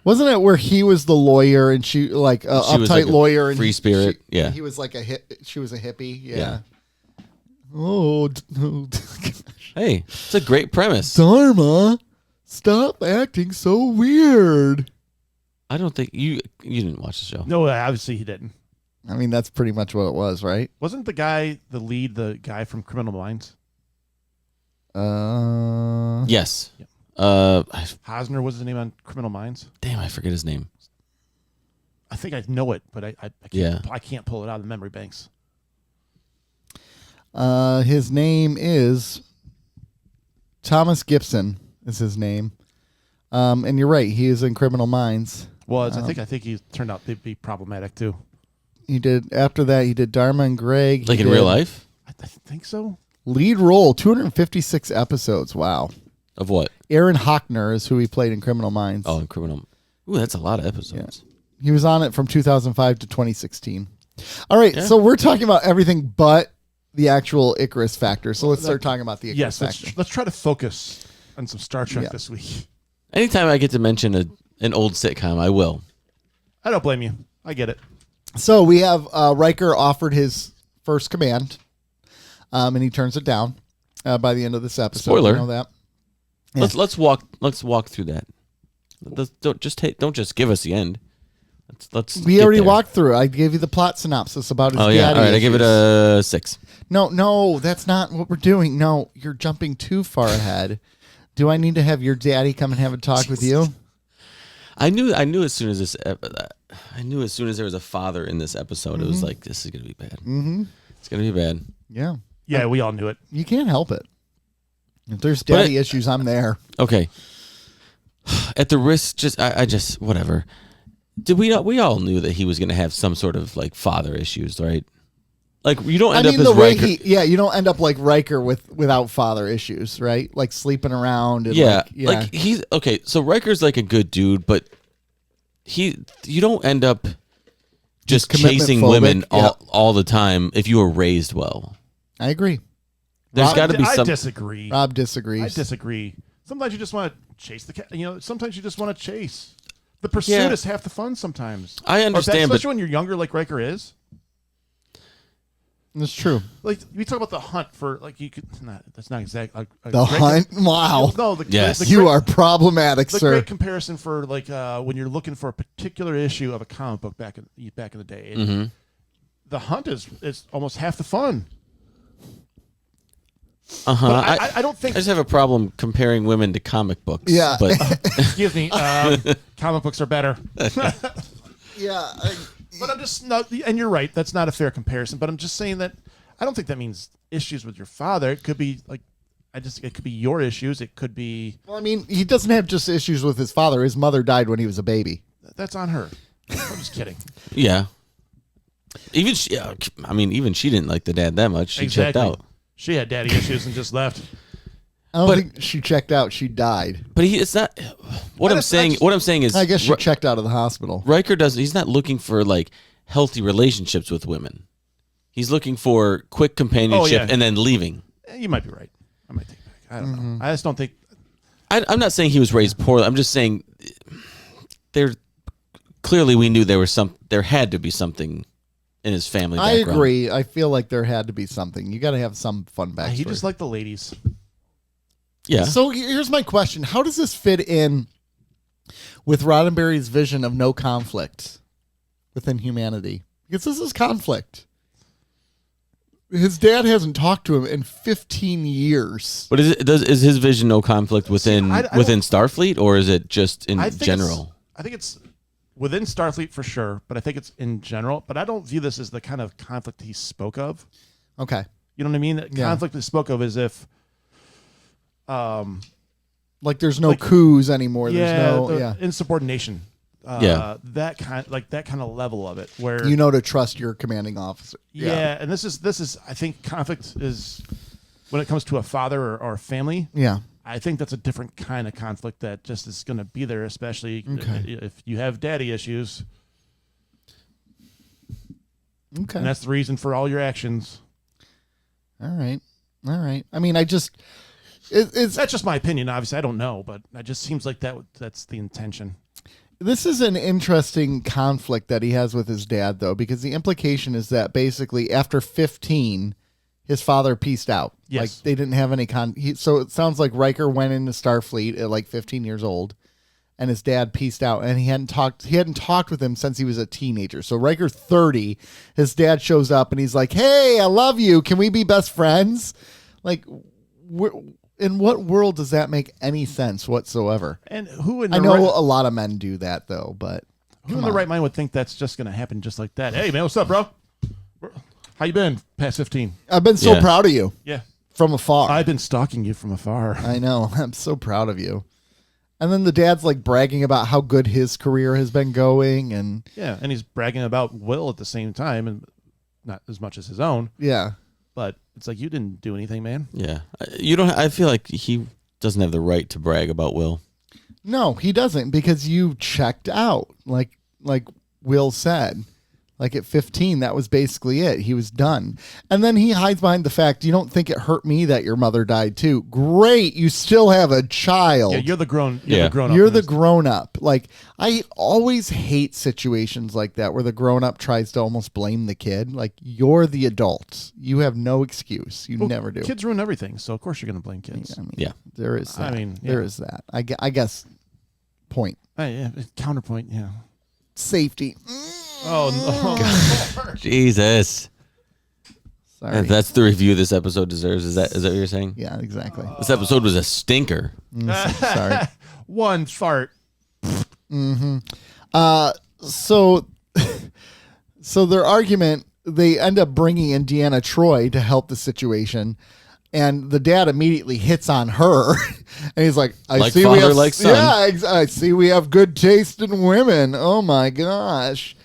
Wasn't it where he was the lawyer and she like She was uptight like a lawyer and free spirit? Yeah. Yeah. He was like she was a hippie. Yeah. Yeah. Oh, Hey, it's a great premise. Dharma, stop acting so weird. I don't think you didn't watch the show. No, obviously he didn't. I mean, that's pretty much what it was, right? Wasn't the guy the guy from Criminal Minds? Yes. Yep. I- Hosner was his name on Criminal Minds. damn, I forget his name. I think I know it, but I can't pull it out of the memory banks. His name is Thomas Gibson. Is his name? And you're right. He is in Criminal Minds. I think he turned out to be problematic too. He did after that. He did Dharma and Greg. Like in real life? I think so. Lead role, 256 episodes. Wow. Of what? Aaron Hockner is who he played in Criminal Minds. Oh, in Criminal. Ooh, that's a lot of episodes. He was on it from 2005 to 2016. All right, Yeah. so we're talking about everything but the actual Icarus factor. So let's start talking about the Icarus Yes, factor. let's try to focus on some Star Trek Yeah. this week. Anytime I get to mention an old sitcom, I will. I don't blame you. I get it. So we have Riker offered his first command, and he turns it down by the end of this episode. Spoiler. You know that. Yeah. Let's walk through that. Don't just give us the end. Let's. We already walked through it. I gave you the plot synopsis about his Oh yeah, daddy all right. I give it issues. a 6. No, that's not what we're doing. No, you're jumping too far ahead. Do I need to have your daddy come and have a talk with you? I knew as soon as there was a father in this episode, it was like, this is gonna be bad. Mm-hmm. It's gonna be bad. Yeah. Yeah, we all knew it. You can't help it. If there's daddy issues, I'm there. Okay. At the risk, I just whatever. Did we not? We all knew that he was going to have some sort of like father issues, right? Like you don't end up as Riker. You don't end up like Riker without father issues, right? Like sleeping around. And like he's okay. So Riker's like a good dude, but you don't end up just chasing women all the time if you were raised well. I agree. There's got to be some. I disagree. Rob disagrees. I disagree. Sometimes you just want to chase the cat. Sometimes you just want to chase. The pursuit is half the fun sometimes. I understand, especially when you're younger, like Riker is. That's true. Like we talk about the hunt for you could. That's not exactly the hunt. Wow. No, you are problematic, the sir. Great comparison for when you're looking for a particular issue of a comic book back in the day. Mm-hmm. The hunt is almost half the fun. I don't think I just have a problem comparing women to comic books. Yeah. But excuse me. Comic books are better. Yeah. But I'm just not, and you're right. That's not a fair comparison. But I'm just saying that I don't think that means issues with your father. It could be it could be your issues. It could be. Well, I mean, he doesn't have just issues with his father. His mother died when he was a baby. That's on her. I'm just kidding. Yeah. Even she didn't like the dad that much. She checked out. She had daddy issues and just left. I don't think she checked out. She died. But it's not. What I'm saying is, I guess she checked out of the hospital. Riker doesn't. He's not looking for like healthy relationships with women. He's looking for quick companionship and then leaving. You might be right. I might take it back. I don't know. I just don't think. I'm not saying he was raised poorly. I'm just saying clearly we knew there had to be something in his family background. I agree. I feel like there had to be something. You got to have some fun backstory. He just liked the ladies. Yeah. So here's my question. How does this fit in with Roddenberry's vision of no conflict within humanity? Because this is conflict. His dad hasn't talked to him in 15 years. But is his vision no conflict within Starfleet, or is it just in general? I think it's within Starfleet for sure, but I think it's in general. But I don't view this as the kind of conflict he spoke of. Okay. You know what I mean? The conflict he spoke of is if... like there's no coups anymore. There's insubordination. That kind of level of it where to trust your commanding officer. Yeah, and this is I think conflict is when it comes to a father or a family. Yeah, I think that's a different kind of conflict that just is going to be there, especially if you have daddy issues. Okay, and that's the reason for all your actions. All right. I mean, that's just my opinion. Obviously, I don't know, but it just seems like that's the intention. This is an interesting conflict that he has with his dad, though, because the implication is that basically after 15, his father pieced out. Yes. Like they didn't have any so it sounds like Riker went into Starfleet at like 15 years old, and his dad pieced out, and he hadn't talked with him since he was a teenager. So Riker 30, his dad shows up and he's like, "Hey, I love you. Can we be best friends?" Like, in what world does that make any sense whatsoever? And I know a lot of men do that though, but who in the right mind would think that's just going to happen just like that? Hey man, what's up, bro? How you been past 15? I've been so proud of you. Yeah. From afar. I've been stalking you from afar. I know. I'm so proud of you. And then the dad's like bragging about how good his career has been going, and and he's bragging about Will at the same time, and not as much as his own. Yeah. But it's like, you didn't do anything, man. Yeah. I feel like he doesn't have the right to brag about Will. No, he doesn't, because you checked out. Like Will said. Like at 15, that was basically it. He was done. And then he hides behind the fact, you don't think it hurt me that your mother died too. Great. You still have a child. Yeah, you're the grown up. You're the grown up. Like, I always hate situations like that where the grown up tries to almost blame the kid. Like, you're the adult. You have no excuse. You never do. Kids ruin everything, so of course you're going to blame kids. There is that. There is that. I guess point. Counterpoint, yeah. Safety. Oh no! Jesus. Sorry. That's the review this episode deserves. Is that what you're saying? Yeah, exactly. This episode was a stinker. Sorry. One fart. Mm-hmm. So their argument they end up bringing in Deanna Troi to help the situation. And the dad immediately hits on her, and he's like, "I Like see father, we have, like son. Yeah, I see we have good taste in women. Oh my gosh!"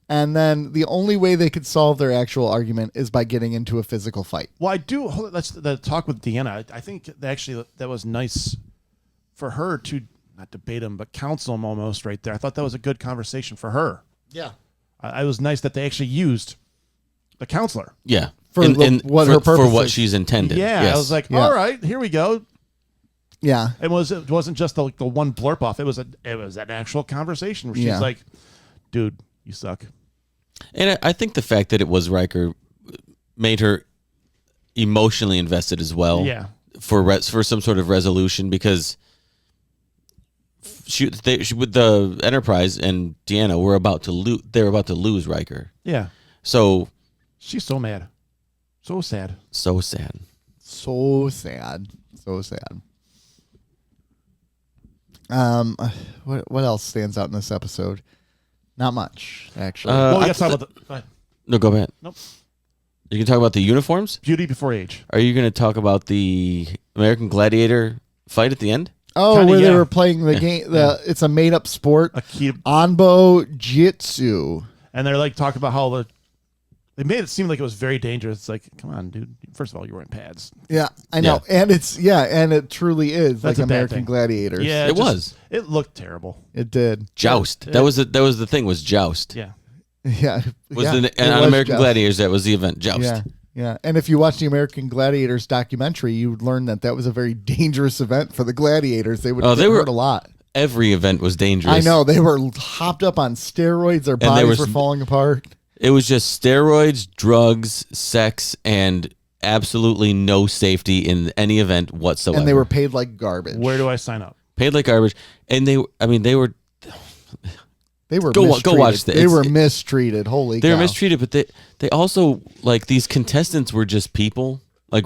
And then the only way they could solve their actual argument is by getting into a physical fight. Well, I do. Let's the talk with Deanna. I think that was nice for her to not debate him, but counsel him almost right there. I thought that was a good conversation for her. Yeah, It was nice that they actually used the counselor. Yeah. For what her purpose for what is. she's intended. Yeah, Yes. I was like, Yeah. all right, here we go. yeah, It wasn't just the one blurb off. It was an actual conversation where she's Yeah. like, dude, you suck. And I think the fact that it was Riker made her emotionally invested as well. Yeah. For some sort of resolution, because she with the Enterprise and Deanna were about to lose. They were about to lose Riker. Yeah. So She's so mad. So sad. so sad. so sad, so sad. What else stands out in this episode? Not much, actually. Well, we I got to talk th- about the... Go ahead. No, go ahead. Nope. You can talk about the uniforms. Beauty before age. Are you going to talk about the American Gladiator fight at the end? Where kinda, they yeah. were playing the game. It's a made-up sport. Akita. Anbo Jitsu. And they're like talking about how they made it seem like it was very dangerous. It's like, come on, dude. First of all, you're wearing pads. Yeah, I know, and it truly is That's like a bad American thing. Gladiators. Yeah, It was. It looked terrible. It did. Joust. Yeah. That was the thing, was joust. Yeah. Yeah, Was yeah, the it on was American joust. Gladiators, that was the event, joust. Yeah, yeah. And if you watch the American Gladiators documentary, you would learn that was a very dangerous event for the gladiators. They would Oh, get they were- hurt a lot. Every event was dangerous. I know, they were hopped up on steroids. Their there bodies was- were falling apart. It was just steroids, drugs, sex, and absolutely no safety in any event whatsoever. And they were paid like garbage. Where do I sign up? paid like garbage. And they were They were Go mistreated. watch the- They it's- were mistreated. Holy they cow. were mistreated, but they also, like, these contestants were just people. Like,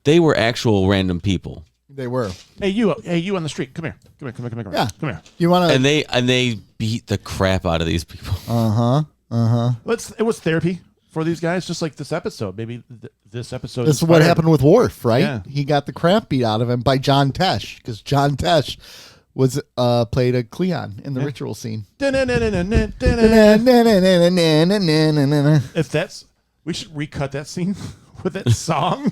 they were actual random people. They were. Hey, you on the street. Come here. Come here. Yeah. Come here. You want to? And they beat the crap out of these people. It was therapy for these guys, just like this episode. Maybe this episode. This is what inspired- happened with Worf, right? Yeah. He got the crap beat out of him by John Tesh, because John Tesh was played a Cleon in the ritual scene. If that's, we should recut that scene with that song.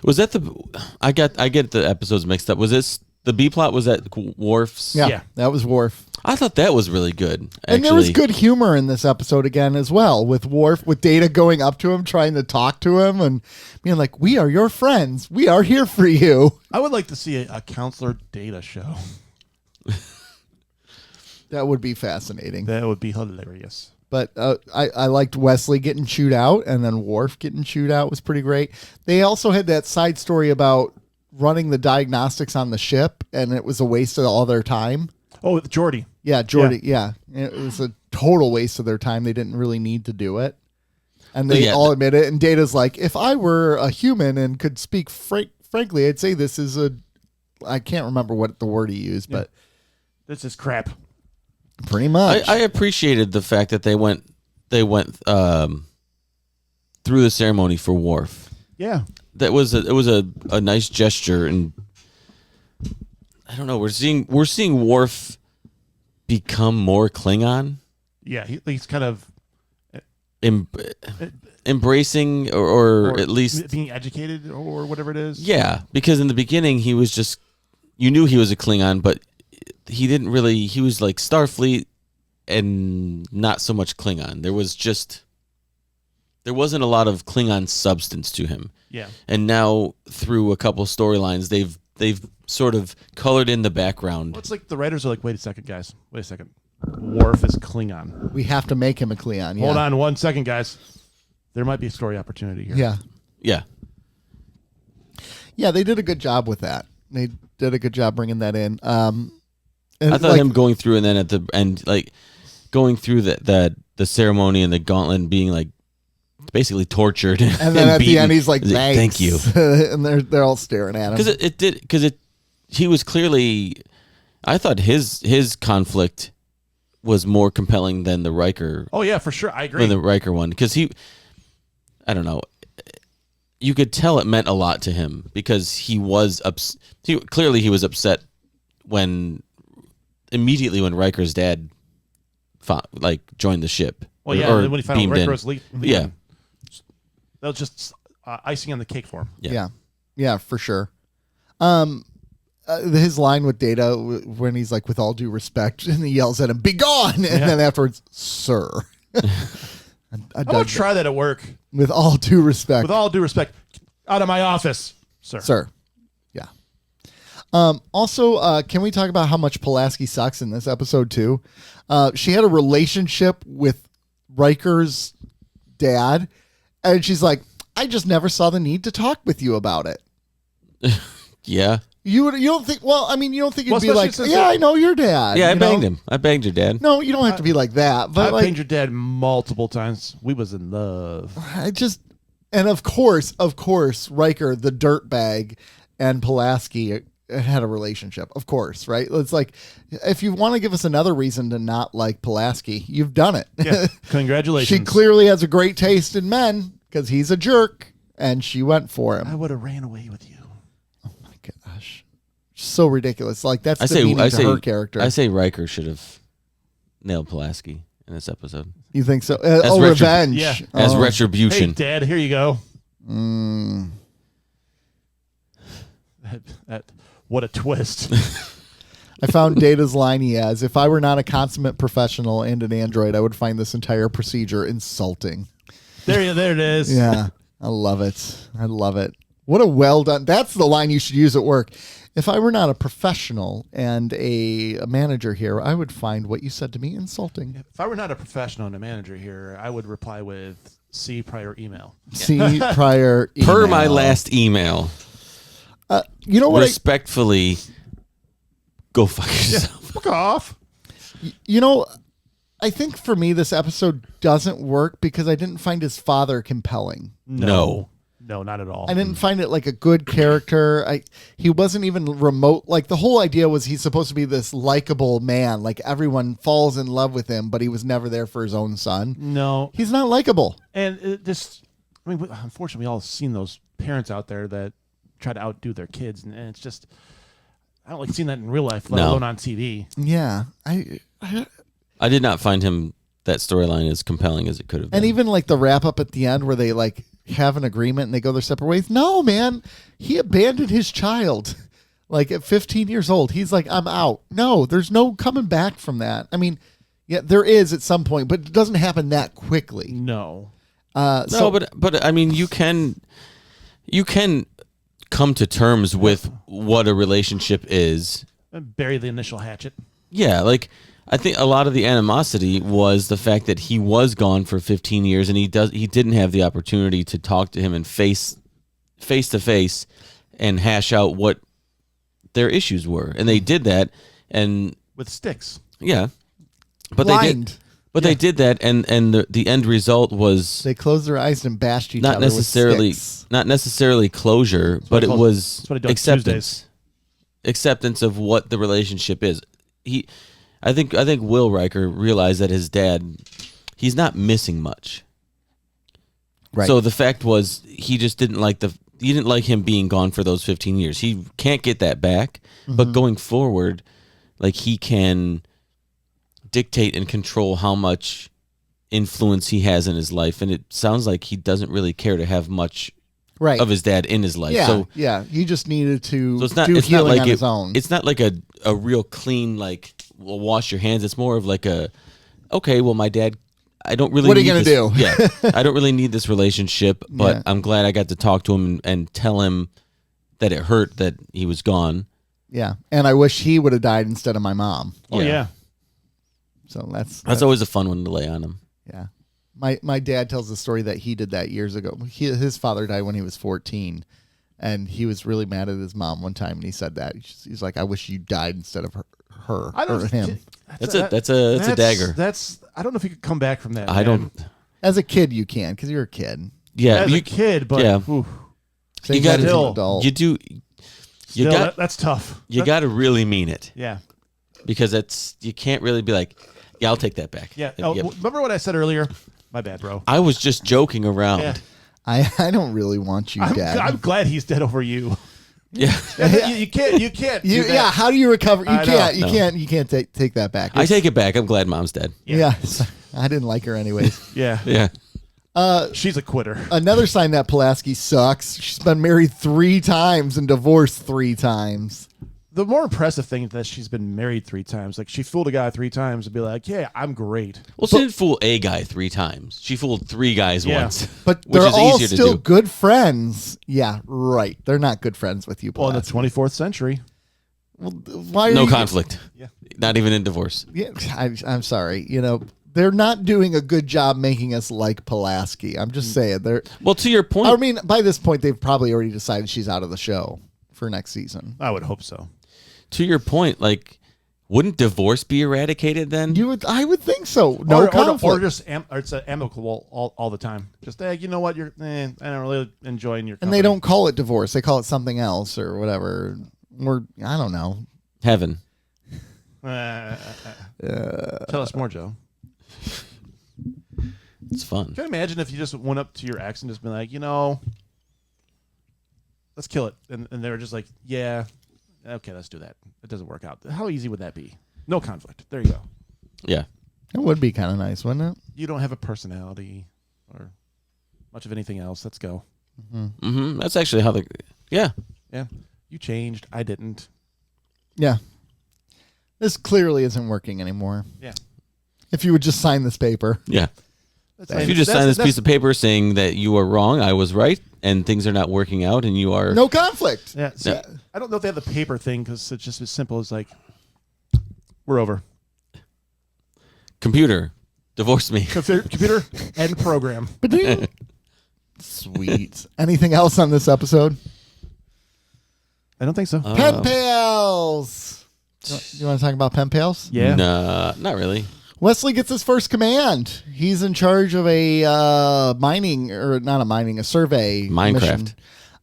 Was that I get the episodes mixed up. Was this the B plot? Was that Worf's? Yeah, that was Worf. I thought that was really good. Actually. And there was good humor in this episode again as well, with Worf, with Data going up to him, trying to talk to him, and being like, "We are your friends. We are here for you." I would like to see a counselor data show. That would be fascinating. That would be hilarious. But I liked Wesley getting chewed out, and then Worf getting chewed out was pretty great. They also had that side story about running the diagnostics on the ship, and it was a waste of all their time. Oh, with Geordi. Yeah, Jordy. Yeah. It was a total waste of their time. They didn't really need to do it. And they all admit it. And Data's like, if I were a human and could speak frankly, I'd say this is I can't remember what the word he used, but This is crap. pretty much. I appreciated the fact that they went through the ceremony for Worf. Yeah. It was a nice gesture, and I don't know. We're seeing Worf become more Klingon, Yeah. He's kind of embracing or at least being educated or whatever it is. yeah. Because in the beginning he was just, you knew he was a Klingon, but he didn't really. He was like Starfleet and not so much Klingon. There wasn't a lot of Klingon substance to him. Yeah. And now through a couple storylines, they've sort of colored in the background. Well, it's like the writers are like, wait a second, guys. Wait a second. Worf is Klingon. we have to make him a Cleon. Yeah. Hold on 1 second, guys. There might be a story opportunity here. Yeah. Yeah. Yeah, they did a good job with that. They did a good job bringing that in. And I thought him going through and then at the end, like going through the ceremony and the gauntlet and being like basically tortured. And then at the beaten. end, he's like, "Thanks." Thank you. And they're all staring at him. Because he was clearly, I thought his conflict was more compelling than the Riker. Oh yeah, for sure. I agree. Than the Riker one, because I don't know. You could tell it meant a lot to him because he was clearly he was upset immediately when Riker's dad joined the ship. Well, yeah, when he found out Riker was leaving. Yeah, that was just icing on the cake for him. Yeah, for sure. His line with Data when he's like, "With all due respect," and he yells at him, "Be gone!" And then afterwards, "Sir." I'm gonna try that at work. With all due respect. With all due respect, out of my office, sir. Sir. Yeah. Also, can we talk about how much Pulaski sucks in this episode too? She had a relationship with Riker's dad, and she's like, "I just never saw the need to talk with you about it." Yeah. You don't think? Well, I mean, you don't think it'd be like, yeah, I know your dad. Yeah, I banged him. I banged your dad. No, you don't have to be like that. But I banged your dad multiple times. We was in love. And of course, Riker, the dirtbag, and Pulaski had a relationship. Of course, right? It's like, if you want to give us another reason to not like Pulaski, you've done it. Yeah. Congratulations. She clearly has a great taste in men because he's a jerk, and she went for him. I would have ran away with you. Gosh, so ridiculous! Like that's demeaning to her character. I say Riker should have nailed Pulaski in this episode. You think so? Revenge. Yeah, as retribution. Hey, Dad, here you go. What a twist! I found Data's line he has: "If I were not a consummate professional and an android, I would find this entire procedure insulting." There it is. Yeah, I love it. What a well done. That's the line you should use at work. If I were not a professional and a manager here, I would find what you said to me insulting. If I were not a professional and a manager here, I would reply with see prior email. See prior email. Per my last email. You know what? Respectfully, go fuck yourself. Fuck off. You know, I think for me, this episode doesn't work because I didn't find his father compelling. No, not at all. I didn't find it like a good character. He wasn't even remote. Like the whole idea was he's supposed to be this likable man. Like everyone falls in love with him, but he was never there for his own son. No. He's not likable. And unfortunately, we all seen those parents out there that try to outdo their kids. And it's just, I don't like seeing that in real life, let alone on TV. Yeah. I did not find that storyline as compelling as it could have been. And even like the wrap up at the end where they like have an agreement and they go their separate ways. No, man, he abandoned his child. Like at 15 years old, he's like, I'm out. No, there's no coming back from that. I mean, yeah, there is at some point, but it doesn't happen that quickly. No. But I mean, you can come to terms with what a relationship is. Bury the initial hatchet. Yeah, like I think a lot of the animosity was the fact that he was gone for 15 years and he didn't have the opportunity to talk to him and face to face and hash out what their issues were. And they did that and with sticks. Yeah. But Blind. they did that and the end result was they closed their eyes and bashed each other with sticks. Not necessarily closure, but it was acceptance. Acceptance of what the relationship is. I think Will Riker realized that his dad, he's not missing much. Right. So the fact was he just didn't like him being gone for those 15 years. He can't get that back, but going forward, like he can dictate and control how much influence he has in his life, and it sounds like he doesn't really care to have much of his dad in his life. Yeah, he just needed to do healing on his own. It's not like a real clean, like, well, wash your hands. It's more of like my dad, I don't really what are you going to do? Yeah, I don't really need this relationship, but I'm glad I got to talk to him and tell him that it hurt that he was gone. Yeah, and I wish he would have died instead of my mom. Oh, yeah. So that's always a fun one to lay on him. Yeah. My dad tells the story that he did that years ago. His father died when he was 14, and he was really mad at his mom one time, and he said that. He's like, I wish you died instead of her or him. That's a dagger. I don't know if you could come back from that. I don't. As a kid, you can, because you're a kid. Yeah, as a kid, but yeah. You got to you do. That's tough. You got to really mean it. Yeah. Because you can't really be like, Yeah, I'll take that back. Yeah. Yep. Oh, remember what I said earlier? My bad, bro. I was just joking around. Yeah. I don't really want you dead. I'm glad he's dead over you. Yeah. You can't. Do that. Yeah. How do you recover? You I can't. know. You can't take that back. I take it back. I'm glad Mom's dead. Yeah. I didn't like her anyways. Yeah. Yeah. She's a quitter. Another sign that Pulaski sucks. She's been married 3 times and divorced 3 times. The more impressive thing is that she's been married 3 times. Like, she fooled a guy 3 times and be like, yeah, I'm great. Well, she didn't fool a guy 3 times. She fooled 3 guys once. But which they're is all easier still to do. good friends. Yeah, right. They're not good friends with you, Well, in the Pulaski. 24th century. Well, why are No you- conflict. Yeah. Not even in divorce. Yeah, I'm sorry. They're not doing a good job making us like Pulaski. I'm just saying. Well, to your point. I mean, by this point, they've probably already decided she's out of the show for next season. I would hope so. To your point, like, wouldn't divorce be eradicated then? I would think so. No conflict. Or just or it's amicable all the time. Just, you know what? I don't really enjoying your And company. they don't call it divorce. They call it something else or whatever. Or I don't know. Heaven. Tell us more, Joe. It's fun. Can you imagine if you just went up to your ex and just been like, let's kill it. And they were just like, yeah, okay, let's do that. It doesn't work out. How easy would that be? No conflict. There you go. Yeah. It would be kind of nice, wouldn't it? You don't have a personality or much of anything else. Let's go. Mm-hmm. That's actually how yeah. Yeah. You changed. I didn't. Yeah. This clearly isn't working anymore. Yeah. If you would just sign this paper. Yeah. That's If you just sign this piece of paper saying that you are wrong, I was right, and things are not working out, and you are... No conflict. Yeah. See, Yeah. I don't know if they have the paper thing because it's just as simple as like, we're over. Computer, divorce me. Computer, end program. Sweet. Anything else on this I don't think so. Pen pals. You want to talk about pen pals? Yeah. Nah, not really. Wesley gets his first command. He's in charge of a survey Minecraft. mission.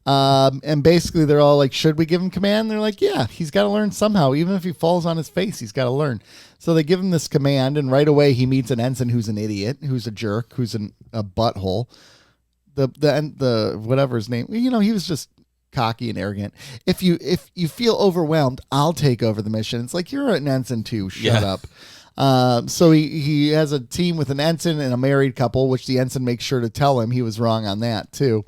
And basically they're all like, should we give him command? They're like, yeah, he's got to learn somehow. Even if he falls on his face, he's got to learn. So they give him this command, and right away he meets an ensign who's an idiot, who's a jerk, who's a butthole. The whatever his name, he was just cocky and arrogant. If you feel overwhelmed, I'll take over the mission. It's like, you're an ensign too. Shut up. So he has a team with an ensign and a married couple, which the ensign makes sure to tell him he was wrong on that too.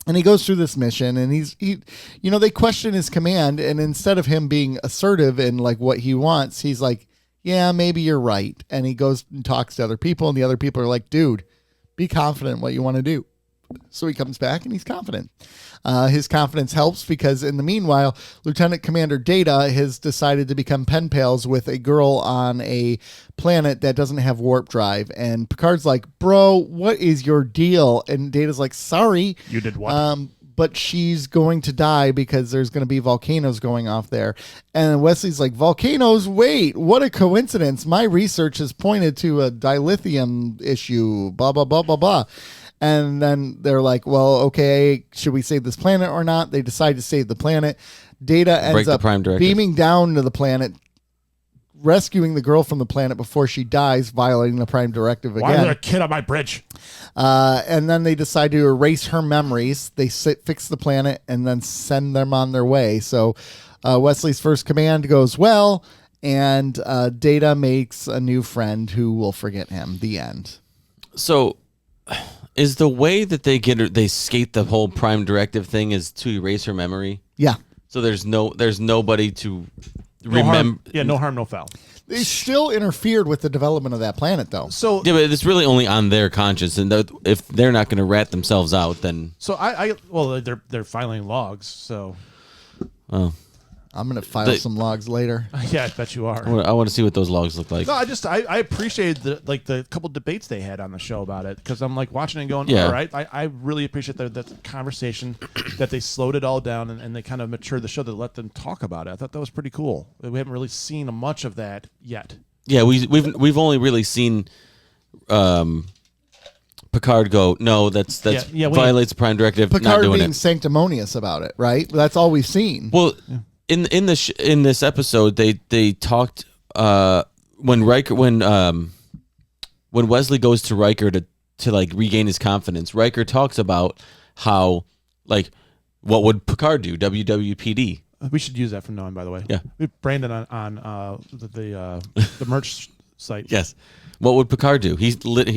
And he goes through this mission, and they question his command, and instead of him being assertive in like what he wants, he's like, yeah, maybe you're right. And he goes and talks to other people, and the other people are like, dude, be confident in what you want to do. So he comes back and he's confident. His confidence helps because in the meanwhile, Lieutenant Commander Data has decided to become pen pals with a girl on a planet that doesn't have warp drive. And Picard's like, bro, what is your deal? And Data's like, sorry. You did what? But she's going to die because there's going to be volcanoes going off there. And Wesley's like, volcanoes? Wait, what a coincidence. My research has pointed to a dilithium issue, blah, blah, blah, blah, blah. And then they're like, well, okay, should we save this planet or not? They decide to save the planet. Data ends up beaming down to the planet, rescuing the girl from the planet before she dies, violating the Prime Directive again. Why is there a kid on my bridge? And then they decide to erase her memories. They fix the planet and then send them on their way. So Wesley's first command goes well, and Data makes a new friend who will forget him. The end. So... is the way that they skate the whole Prime Directive thing is to erase her memory? Yeah. So there's nobody to remember. No harm, no foul. They still interfered with the development of that planet, though. So Yeah, but it's really only on their conscience, and if they're not going to rat themselves out, then they're filing logs. So I'm going to file some logs later. yeah, I bet you are. I want to see what those logs look like. No, I appreciated the couple debates they had on the show about it, because I'm like watching it and going, Yeah. all right, I really appreciate that conversation, that they slowed it all down and they kind of matured the show to let them talk about it. I thought that was pretty cool. We haven't really seen much of that yet. Yeah, we've only really seen Picard go, no, that's violates the Prime Directive. Picard not doing being it. sanctimonious about it, right? That's all we've seen. Well, in this episode, they talked when Wesley goes to Riker to like regain his confidence, Riker talks about how like what would Picard do? WWPD. We should use that from now on, by the way. Yeah. We have Brandon on the merch site. Yes. What would Picard do? He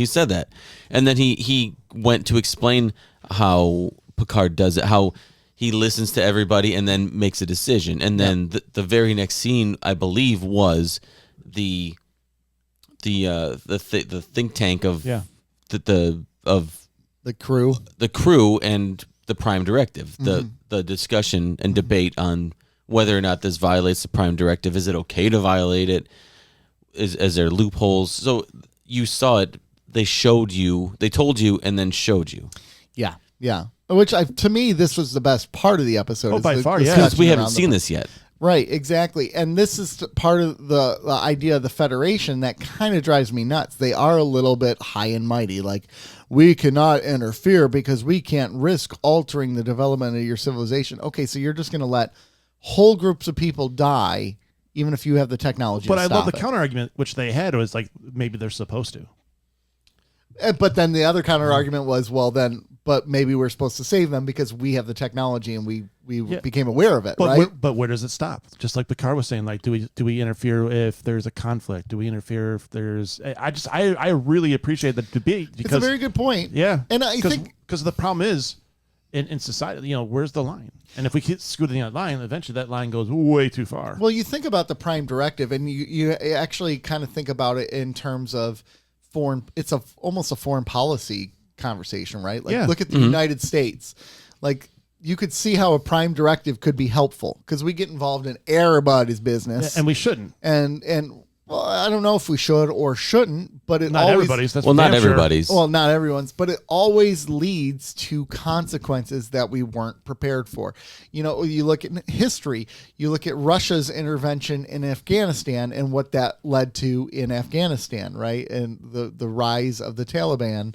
said that, and then he went to explain how Picard does it, how he listens to everybody and then makes a decision, and then the very next scene, I believe, was the think tank of the crew and the Prime Directive, the discussion and debate on whether or not this violates the Prime Directive. Is it okay to violate it? Is there loopholes? So you saw it. They showed you. They told you and then showed you. Yeah, yeah. Which to me, this was the best part of the episode. Oh, by far, yeah. Because we haven't seen this yet. Right, exactly. And this is part of the idea of the Federation that kind of drives me nuts. They are a little bit high and mighty. Like, we cannot interfere because we can't risk altering the development of your civilization. Okay, so you're just going to let whole groups of people die, even if you have the technology But to I stop love the it. counter argument, which they had was like, maybe they're supposed to. But then the other counter argument was, well, then, but maybe we're supposed to save them because we have the technology and we became aware of it, But right? but where does it stop? Just like Picard was saying, like, do we interfere if there's a conflict? Do we interfere if there's? I really appreciate the debate because It's a very good point. yeah, And I think because the problem is in society, where's the line? And if we keep scooting that line, eventually that line goes way too far. Well, you think about the Prime Directive, and you actually kind of think about it in terms of foreign. It's almost a foreign policy conversation, right? Like, Yeah. look at the United States. Like, you could see how a Prime Directive could be helpful because we get involved in everybody's business, And we shouldn't. and well, I don't know if we should or shouldn't, but it Not always everybody's. That's Well, not damn sure. everybody's. Well, not everyone's, but it always leads to consequences that we weren't prepared for. You look at history, you look at Russia's intervention in Afghanistan and what that led to in Afghanistan, right? And the rise of the Taliban.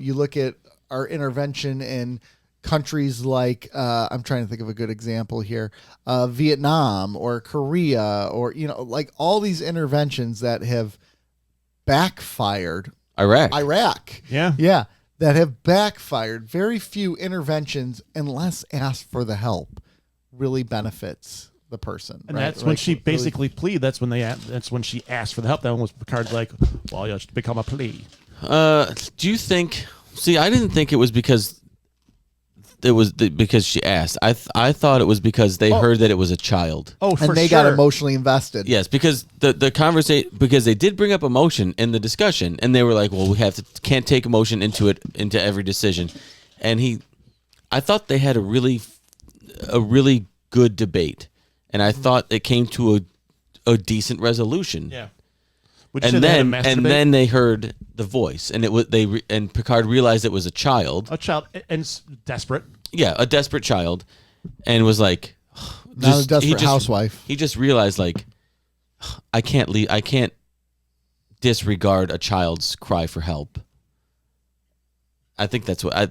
You look at our intervention in countries like, I'm trying to think of a good example here, Vietnam or Korea, or, like all these interventions that have backfired. Iraq. Yeah. That have backfired. Very few interventions, unless asked for the help, really benefits the person. And right? that's when Like, she really- basically plead. That's when she asked for the help. That one was Picard's like, well, you should become a plea. Do you think? See, I didn't think it was because because she asked. I thought it was because they heard that it was a child. Oh, for and they sure. got emotionally invested. Yes, because the conversation, because they did bring up emotion in the discussion, and they were like, "Well, we can't take emotion into every decision," and I thought they had a really good debate, and I thought it came to a decent resolution. Yeah. Would you say they had a master And debate? then they heard the voice, and and Picard realized it was a child. A child and desperate. Yeah, a desperate child, and was like, Not a desperate housewife. He just realized, like, I can't disregard a child's cry for help. I think that's what I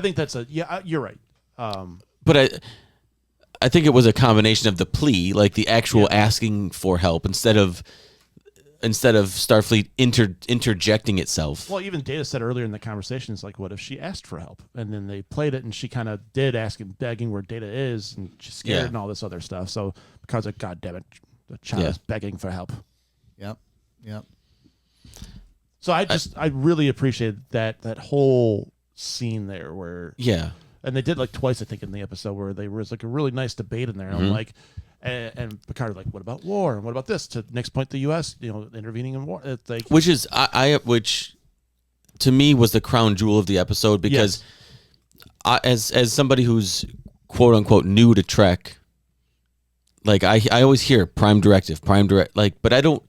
think that's you're right. But I think it was a combination of the plea, like the actual asking for help, instead of Starfleet interjecting itself. Well, even Data said earlier in the conversation, it's like, what if she asked for help? And then they played it, and she kind of did ask and begging where Data is, and she's scared and all this other stuff. So Picard's like, God damn it, the child is begging for help. Yep. So I really appreciated that whole scene there where and they did like twice, I think, in the episode where there was like a really nice debate in there. And I'm like, and Picard was like, what about war? And what about this? To next point, the U.S. Intervening in war. It's like, Which is which to me was the crown jewel of the episode, because as somebody who's quote unquote new to Trek, like I always hear Prime Directive, like, but I didn't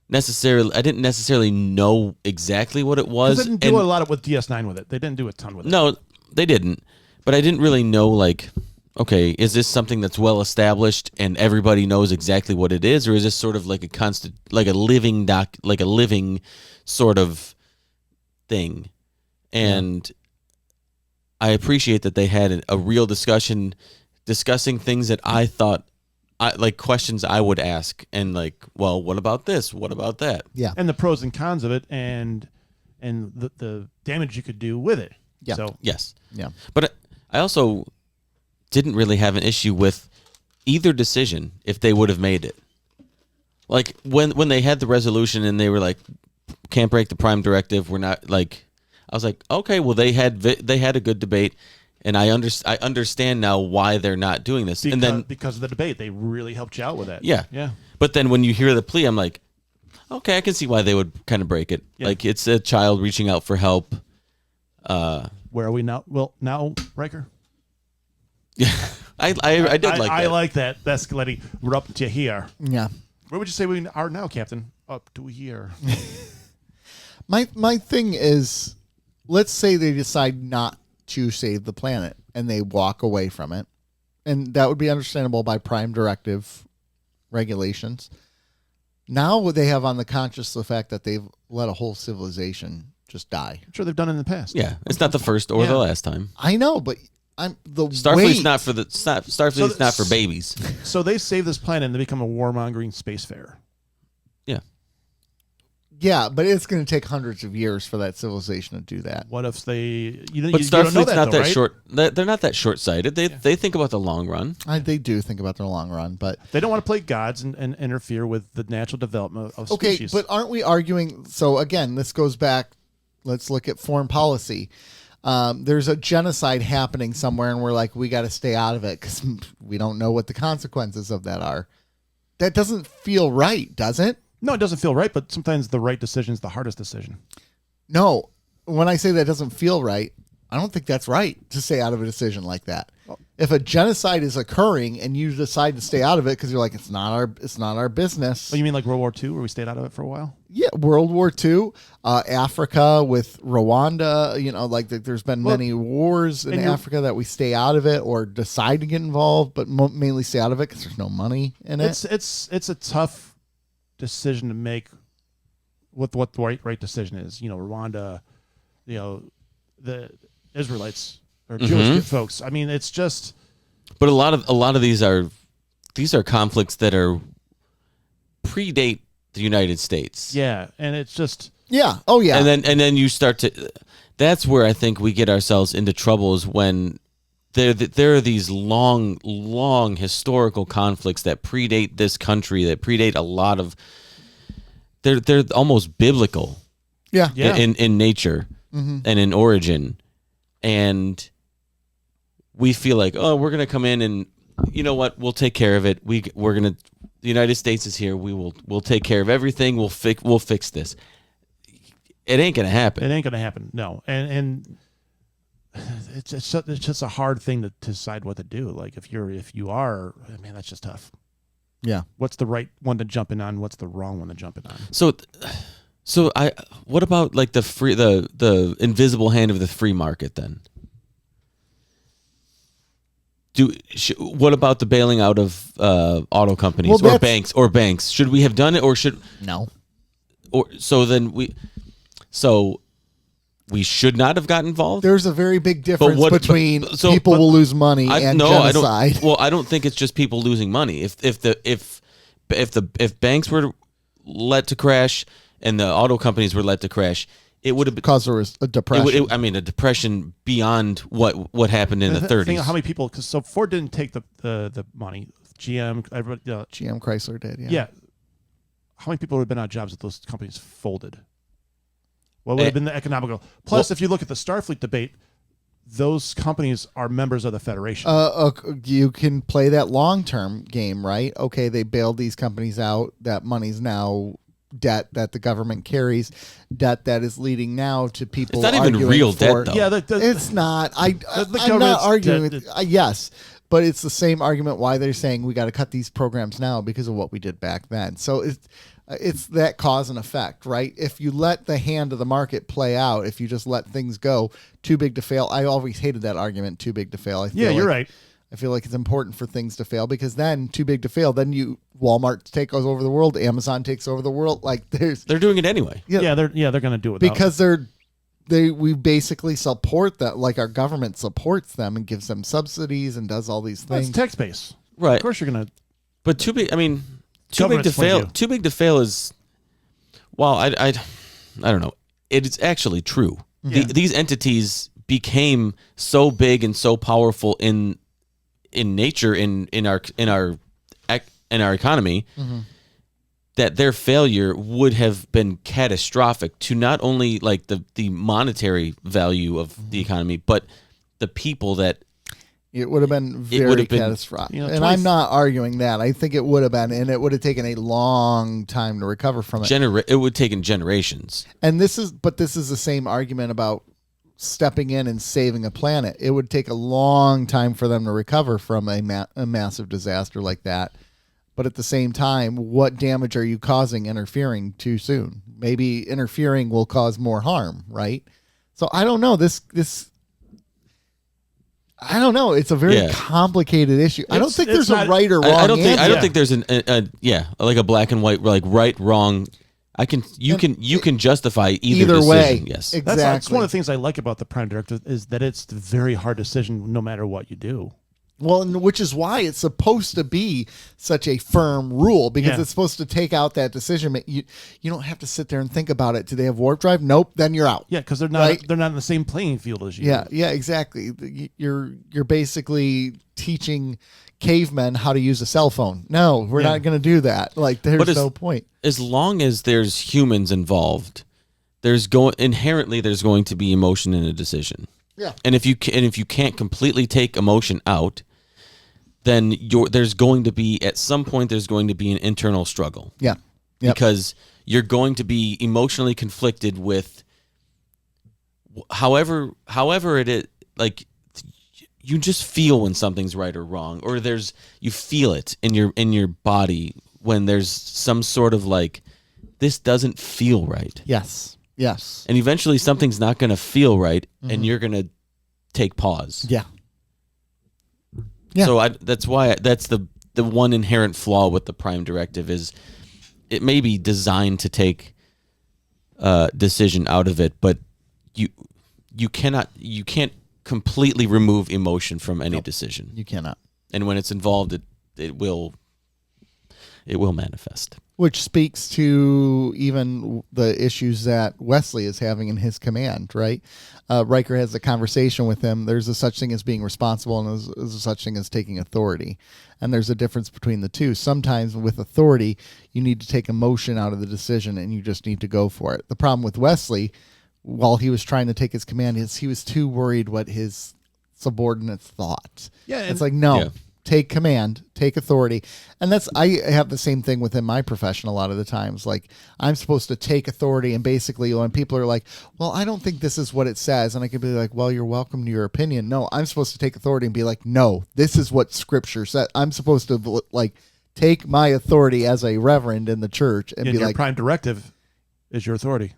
necessarily know exactly what it was. they didn't do a lot with DS9 with it. They didn't do a ton with it. No, they didn't. But I didn't really know, like, okay, is this something that's well established and everybody knows exactly what it is, or is this sort of like a living sort of thing? And I appreciate that they had a real discussion discussing things that I thought questions I would ask, and like, well, what about this? What about that? Yeah. And the pros and cons of it, and the damage you could do with it. Yeah. So Yes. Yeah. But I also didn't really have an issue with either decision if they would have made it. Like when they had the resolution and they were like, can't break the prime directive. We're not like, I was like, okay, well they had a good debate, and I understand now why they're not doing this. because, and then because of the debate, they really helped you out with that. yeah. Yeah. But then when you hear the plea, I'm like, okay, I can see why they would kind of break it. Yeah. Like it's a child reaching out for help. Where are we now? Well, now, Riker? Yeah, I did like I that. like that. Escalating. We're up to here. Yeah. Where would you say we are now, Captain? Up to here. My thing is, let's say they decide not to save the planet and they walk away from it, and that would be understandable by prime directive regulations. Now they have on the conscious the fact that they've let a whole civilization just die. I'm sure they've done it in the past. Yeah, it's not the first or Yeah. the last time. I know, but Starfleet's weight- not for Starfleet's not for babies. So they save this planet and they become a warmongering spacefarer. Yeah. Yeah, but it's going to take hundreds of years for that civilization to do that. What if they? But You don't know Starfleet's that, not though, that right? short. They're not that short-sighted. They think about the long run. They do think about their long run, but They don't want to play gods and interfere with the natural development of okay, species. but aren't we arguing? So again, this goes back. Let's look at foreign policy. There's a genocide happening somewhere, and we're like, we got to stay out of it because we don't know what the consequences of that are. That doesn't feel right, does it? No, it doesn't feel right, but sometimes the right decision is the hardest decision. No. When I say that doesn't feel right, I don't think that's right to stay out of a decision like that. If a genocide is occurring and you decide to stay out of it because you're like, it's not our business. Oh, you mean like World War II, where we stayed out of it for a while? Yeah, World War II, Africa with Rwanda. Like there's been many wars in Africa that we stay out of it or decide to get involved, but mainly stay out of it because there's no money in it. It's a tough decision to make. What the right decision is? Rwanda, the Israelites or Jewish folks. I mean, it's just. But a lot of these are conflicts that are predate the United States. Yeah, and it's just. Yeah. Oh yeah. And then you start to. That's where I think we get ourselves into trouble is when there are these long historical conflicts that predate this country, that predate a lot of. They're almost biblical. Yeah. Yeah. In nature and in origin, and we feel like, oh, we're gonna come in and you know what, we'll take care of it. We're gonna. The United States is here. We'll take care of everything. We'll fix this. It ain't gonna happen. It ain't gonna happen. No, and it's just a hard thing to decide what to do. Like if you are, man, that's just tough. Yeah. What's the right one to jump in on? What's the wrong one to jump in on? So what about like the invisible hand of the free market then? What about the bailing out of auto companies or banks? Should we have done it or should No. So we should not have got involved? There's a very big difference what- between but- so- people but will lose money and genocide. I don't think it's just people losing money. If banks were let to crash and the auto companies were let to crash, it would have been because there was a depression. a depression beyond what happened in the 30s. Think of how many people? Because Ford didn't take the money. GM, everybody, GM Chrysler did. Yeah. yeah. How many people would have been out of jobs if those companies folded? What would have been the economical? Plus, if you look at the Starfleet debate, those companies are members of the Federation. You can play that long-term game, right? Okay, they bailed these companies out. That money's now debt that the government carries, debt that is leading now to people. It's not even arguing real for, debt, though. Yeah, it's not. I'm not government's arguing debt- with. Yes, but it's the same argument why they're saying we got to cut these programs now because of what we did back then. So it's that cause and effect, right? If you let the hand of the market play out, if you just let things go, too big to fail. I always hated that argument, too big to fail. yeah, you're right. I feel like it's important for things to fail because then too big to fail. Then Walmart takes over the world, Amazon takes over the world. Like They're doing it anyway. Yeah, they're going to do it because we basically support that. Like our government supports them and gives them subsidies and does all these That's things. tax base, Right. Of course, you're going to. But too big. I mean, too big Government's to fail. point of view. Too big to fail is. Well, I don't know. It's actually true. Yeah. These entities became so big and so powerful in nature, in our economy, that their failure would have been catastrophic to not only like the monetary value of the economy, but the people that. It would have been It very would have been, catastrophic. you know, And I'm not arguing that. I think it would have been, and it would have taken a long time to recover from it. It would have taken generations. And this is the same argument about stepping in and saving a planet. It would take a long time for them to recover from a massive disaster like that. But at the same time, what damage are you causing interfering too soon? Maybe interfering will cause more harm, right? So I don't know. I don't know. It's a very complicated issue. I don't think there's a right or wrong answer. I don't think there's like a black and white, like right, wrong. You can justify either decision. way. Yes, Exactly. That's one of the things I like about the Prime Directive is that it's a very hard decision no matter what you do. Well, and which is why it's supposed to be such a firm rule, because it's supposed to take out that decision. You don't have to sit there and think about it. Do they have warp drive? Nope. Then you're out. Yeah, because they're not in the same playing field as you. Yeah, exactly. You're basically teaching cavemen how to use a cell phone. No, we're not going to do that. Like, there's no point. As long as there's humans involved, there's going to be emotion in a decision. Yeah. And if you can't completely take emotion out, then there's going to be at some point an internal struggle. Yeah. Yep. Because you're going to be emotionally conflicted with however it is, like you just feel when something's right or wrong, or you feel it in your body when there's some sort of like, this doesn't feel right. Yes. And eventually something's not going to feel right, and you're going to take pause. Yeah. So that's why that's the one inherent flaw with the Prime Directive is it may be designed to take decision out of it, but you can't completely remove emotion from any decision. You cannot. And when it's involved, it will manifest. Which speaks to even the issues that Wesley is having in his command, right? Riker has a conversation with him. There's a such thing as being responsible, and there's a such thing as taking authority. And there's a difference between the two. Sometimes with authority, you need to take emotion out of the decision, and you just need to go for it. The problem with Wesley, while he was trying to take his command, is he was too worried what his subordinates thought. Yeah, it's like, no. Take command, take authority. And I have the same thing within my profession a lot of the times. Like, I'm supposed to take authority, and basically when people are like, well, I don't think this is what it says, and I could be like, well, you're welcome to your opinion. No, I'm supposed to take authority and be like, no, this is what Scripture said. I'm supposed to like take my authority as a reverend in the church and be your like, Prime Directive is your authority.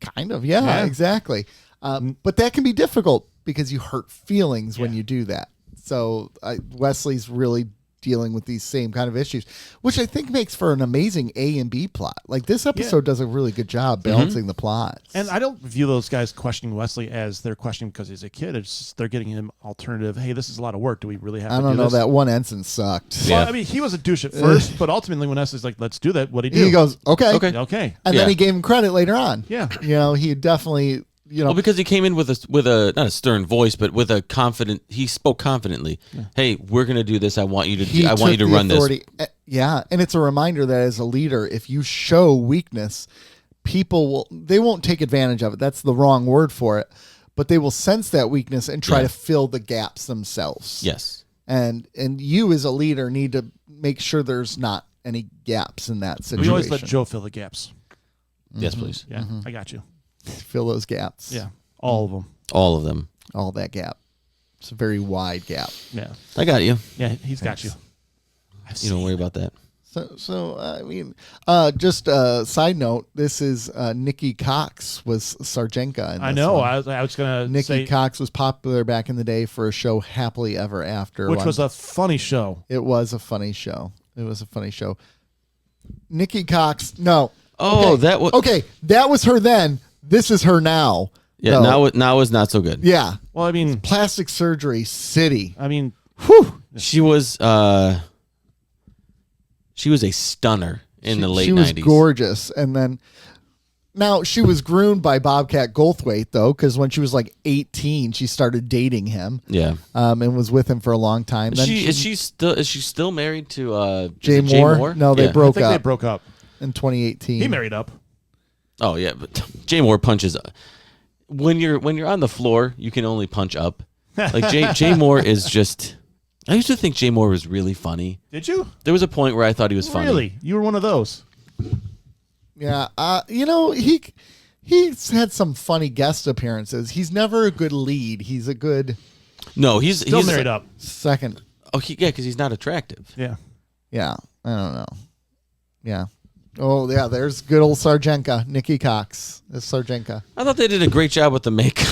Kind of, yeah. Exactly. But that can be difficult because you hurt feelings when you do that. So Wesley's really dealing with these same kind of issues, which I think makes for an amazing A and B plot. Like, this episode does a really good job balancing the plots. And I don't view those guys questioning Wesley as they're questioning because he's a kid. It's just they're getting him alternative. Hey, this is a lot of work. Do we really have to do this? I don't know. That one ensign sucked. Well, I mean, he was a douche at first, but ultimately when Wesley's like, let's do that, what did he do? He goes, okay. And then he gave him credit later on. Yeah. He definitely... Well, because he came in with a not a stern voice, but with a confident. He spoke confidently. Yeah. Hey, we're going to do this. I want you to run this. Yeah, and it's a reminder that as a leader, if you show weakness, people won't take advantage of it. That's the wrong word for it, but they will sense that weakness and try to fill the gaps themselves. Yes, and you as a leader need to make sure there's not any gaps in that situation. We always let Joe fill the gaps. Yes, please. Yeah, I got you. Fill those gaps. Yeah, all of them. All of them. All that gap. It's a very wide gap. Yeah, I got you. Yeah, he's got you. You don't worry about that. So I mean, just a side note. This is Nikki Cox was Sarjenka. In this I know. one. I was gonna. Nikki Cox was popular back in the day for a show Happily Ever After, which was a funny show. It was a funny show. Nikki Cox. No. Oh, okay. that was okay. That was her then. This is her now. Yeah, now is not so good. Yeah. Well, I mean, plastic surgery city. I mean, whew. She was She was a stunner in the late 90s. She was gorgeous. And then now she was groomed by Bobcat Goldthwait, though, because when she was like 18, she started dating him. Yeah. And was with him for a long time. Then Is she still married to Jay Moore? No, they broke I think up. they broke up in 2018. He married up. Oh yeah, but Jay Moore punches. When you're on the floor, you can only punch up. Like Jay Moore is just. I used to think Jay Moore was really funny. Did you? There was a point where I thought he was funny. Really? You were one of those. Yeah. He's had some funny guest appearances. He's never a good lead. He's a good No, he's Still married up. second. Oh, because he's not attractive. Yeah. Yeah. I don't know. Yeah. Oh, yeah. There's good old Sarjenka, Nikki Cox. It's Sarjenka. I thought they did a great job with the makeup.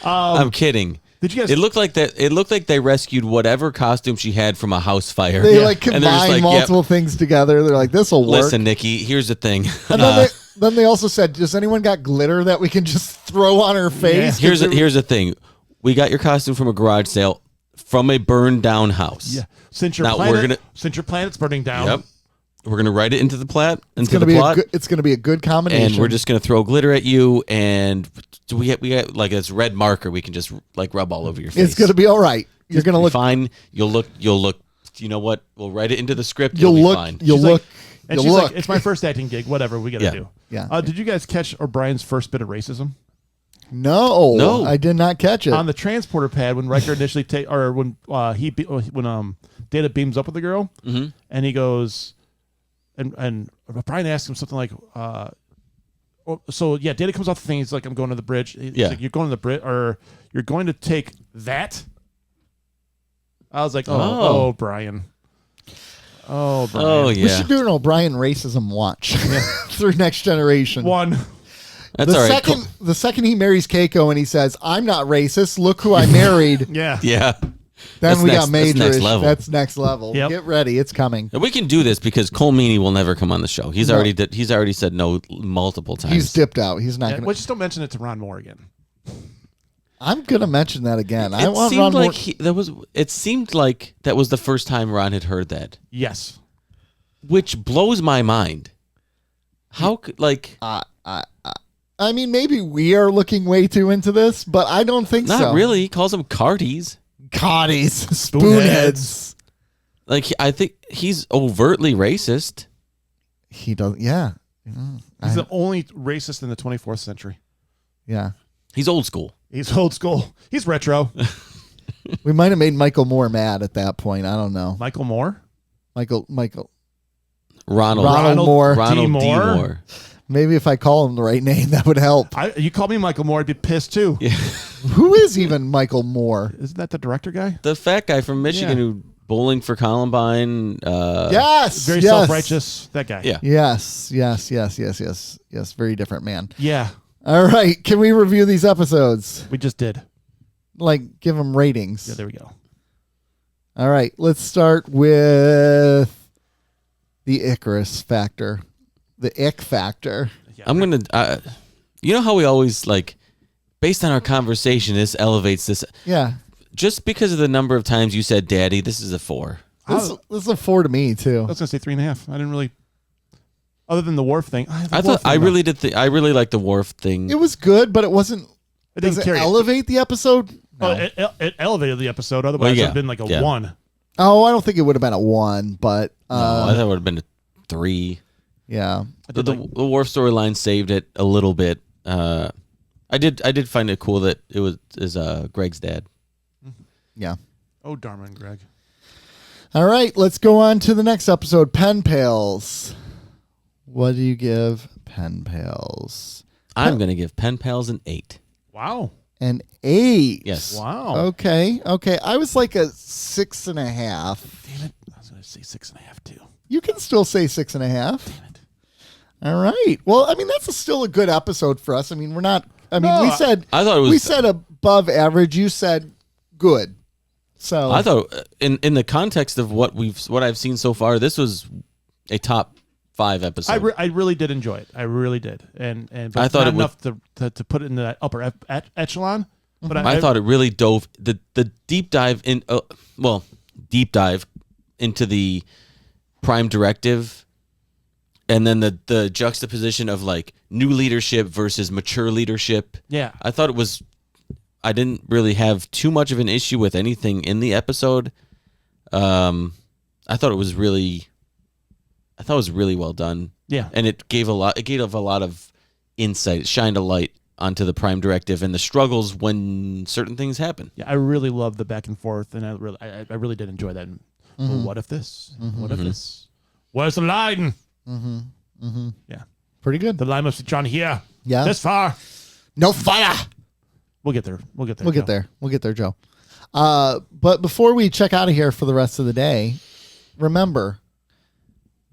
I'm kidding. Did you guys? It looked like that. It looked like they rescued whatever costume she had from a house fire. They And combine they're just like, multiple things together. They're like, this will work. Listen, Nikki, here's the thing. And then they also said, does anyone got glitter that we can just throw on her face? Here's the thing. We got your costume from a garage sale from a burned down house. Yeah. Since your planet's burning down. Yep. We're gonna write it into the plot. It's going to be a good combination. And we're just gonna throw glitter at you, and we got like this red marker we can just like rub all over your face. It's going to be all right. You're going to look fine. You'll look. You know what? We'll write it into the script. You'll be look. fine. You'll She's look. And she's like, it's my first acting gig. Whatever, we got to do. Yeah. Did you guys catch O'Brien's first bit of racism? No, I did not catch it. On the transporter pad when Riker initially when Data beams up with the girl, and he goes, and O'Brien asks him something like, so yeah, Data comes off the thing. He's like, I'm going to the bridge. He's like, you're going to the bridge, or you're going to take that. I was like, oh, Brian. Oh, Brian. Oh yeah. We should do an O'Brien racism watch through Next Generation. One. That's all right. The second he marries Keiko and he says, I'm not racist, look who I married. Yeah. Yeah. Then we got major. That's next level. That's next level. Yep. Get ready, it's coming. And we can do this because Cole Meany will never come on the show. He's already said no multiple times. He's dipped out. He's not going to. Well, just don't mention it to Ron Moore again. I'm going to mention that again. It seemed like that was the first time Ron had heard that. Yes. Which blows my mind. How could I mean, maybe we are looking way too into this, but I don't think so. Not really. He calls them cardies. Cotties. Spoonheads. Like, I think he's overtly racist. He does, yeah. He's the only racist in the 24th century. Yeah. He's old school. He's old school. He's retro. We might have made Michael Moore mad at that point. I don't know. Michael Moore? Ronald Moore. Ronald D. D. Moore? Moore. Maybe if I call him the right name, that would help. You called me Michael Moore, I'd be pissed too. Yeah. Who is even Michael Moore? Isn't that the director guy? The fat guy from Michigan who bowling for Columbine. Yes. Very self-righteous. That guy. Yeah. Yes. Very different man. Yeah. All right. Can we review these episodes? We just did. Like, give them ratings. Yeah, there we go. All right. Let's start with the Icarus factor. The ick factor. Yeah, I'm going to, you know how we always based on our conversation, this elevates this. Yeah. Just because of the number of times you said daddy, this is a 4. This is a 4 to me, too. I was going to say 3.5. I didn't really, other than the Worf thing. I really liked the Worf thing. It was good, but it wasn't. Does it elevate the episode? No. It elevated the episode. Otherwise, it would have been like a 1. Oh, I don't think it would have been a 1, but. No, I thought it would have been a 3. Yeah. The Worf storyline saved it a little bit. I did find it cool that it was Greg's dad. Yeah. Oh, Dharma and Greg. All right, let's go on to the next episode, Pen Pals. What do you give Pen Pals? I'm going to give Pen Pals an 8. Wow. An 8. Yes. Wow. Okay. I was like a 6.5. Damn it. I was going to say 6.5 too. You can still say 6.5. Damn it. All right. Well, I mean, that's still a good episode for us. I mean, we're not. I mean, we said. I thought it was. We said above average. You said good. So I thought, in the context of what I've seen so far, this was a top 5 episode. I really did enjoy it. I really did, but I thought not enough to put it in that upper echelon. But I thought it really dove the deep dive in. Deep dive into the Prime Directive, and then the juxtaposition of like new leadership versus mature leadership. Yeah. I thought it was. I didn't really have too much of an issue with anything in the episode. I thought it was really well done. Yeah. And it gave a lot of insight. It shined a light onto the Prime Directive and the struggles when certain things happen. Yeah, I really love the back and forth, and I really did enjoy that. Well, what if this? What if this? Where's the line? Yeah, Pretty good. the line must be drawn here. Yeah. This far. No fire. We'll get there. We'll get there. We'll get Joe. there. We'll get there, Joe. But before we check out of here for the rest of the day, remember,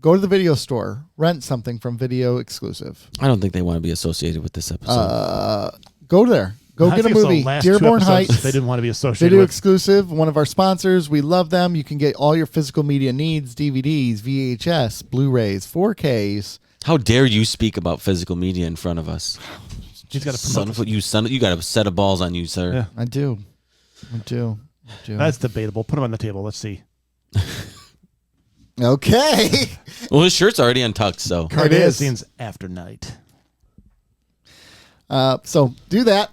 go to the video store, rent something from Video Exclusive. I don't think they want to be associated with this episode. Go there. Go I get a think it's the movie. last two Dearborn episodes Heights. They didn't want to be associated Video with. Exclusive, one of our sponsors. We love them. You can get all your physical media needs, DVDs, VHS, Blu-rays, 4Ks. How dare you speak about physical media in front of us? He's got to Son promote. of you got a set of balls on you, sir. Yeah. I do. That's debatable. Put him on the table. Let's see. Okay. Well, his shirt's already untucked, so It is. Cardassians after night. So do that.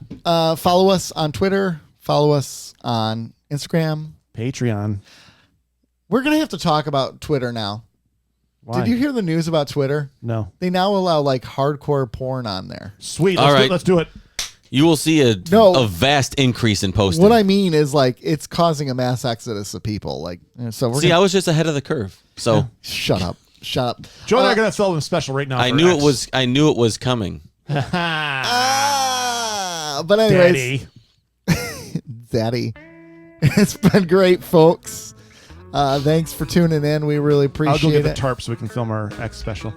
Follow us on Twitter. Follow us on Instagram. Patreon. We're going to have to talk about Twitter now. Why? Did you hear the news about Twitter? No. They now allow like hardcore porn on there. Sweet. All right. Let's do it. you will see a vast increase in posting. What I mean is like it's causing a mass exodus of people. Like so we're See, I gonna, was just ahead of the curve. So shut up. Joe and I are going to film them special right now. I for knew X. I knew it was coming. But anyways, Daddy. It's been great, folks. Thanks for tuning in. We really I'll appreciate go get the it. tarp so we can film our X special.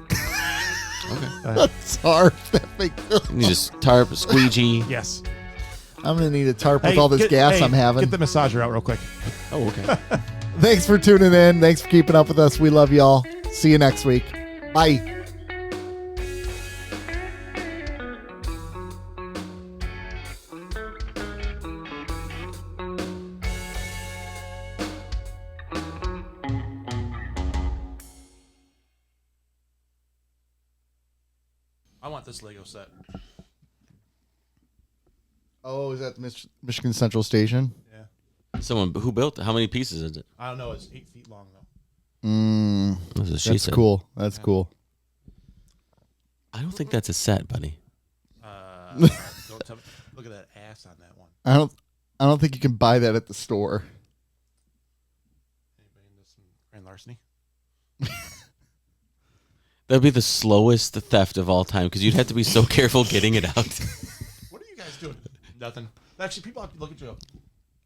That's hard. You just tarp, squeegee. Yes. I'm gonna need a tarp with all this gas I'm having. Get the massager out real quick. Oh, okay. Thanks for tuning in. Thanks for keeping up with us. We love y'all. See you next week. Bye. I want this Lego set. Oh, is that the Michigan Central Station? Yeah. Someone who built it? How many pieces is it? I don't know. It's 8 feet long though. That's what she That's said. cool. That's cool. I don't think that's a set, buddy. Don't tell me. Look at that ass on that one. I don't think you can buy that at the store. Anybody into some grand larceny? That'd be the slowest theft of all time because you'd have to be so careful getting it out. What are you guys doing? Nothing. Actually, people have to look at you.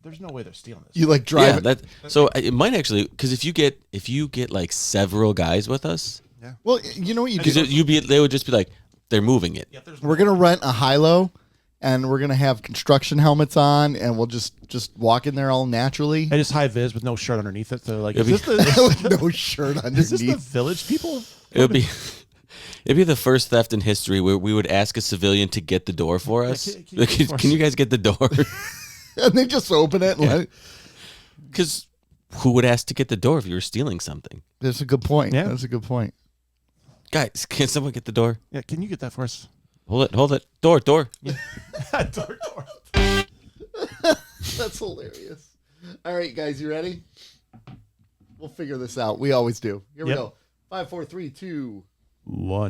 There's no way they're stealing this. You like drive Yeah, it. that. So it might actually because if you get like several guys with us, Well, you know what you because do? they would just be like they're moving it. Yeah, there's We're gonna rent a high-low, and we're gonna have construction helmets on, and we'll just walk in there all naturally. I just high vis with no shirt underneath it. So like, It'd is be- this, With no shirt is this the underneath. village people? It'd be the first theft in history where we would ask a civilian to get the door for us. can you get it for Can us? you guys get the door? And they just open it. And let, Because who would ask to get the door if you were stealing something? that's a good point. Yeah. That's a good point. Guys, can someone get the door? Yeah, can you get that for us? Hold it. Door. Door. That's hilarious. All right, guys, you ready? We'll figure this out. We always do. Here we Yep. go. 5, 4, 3, 2. One.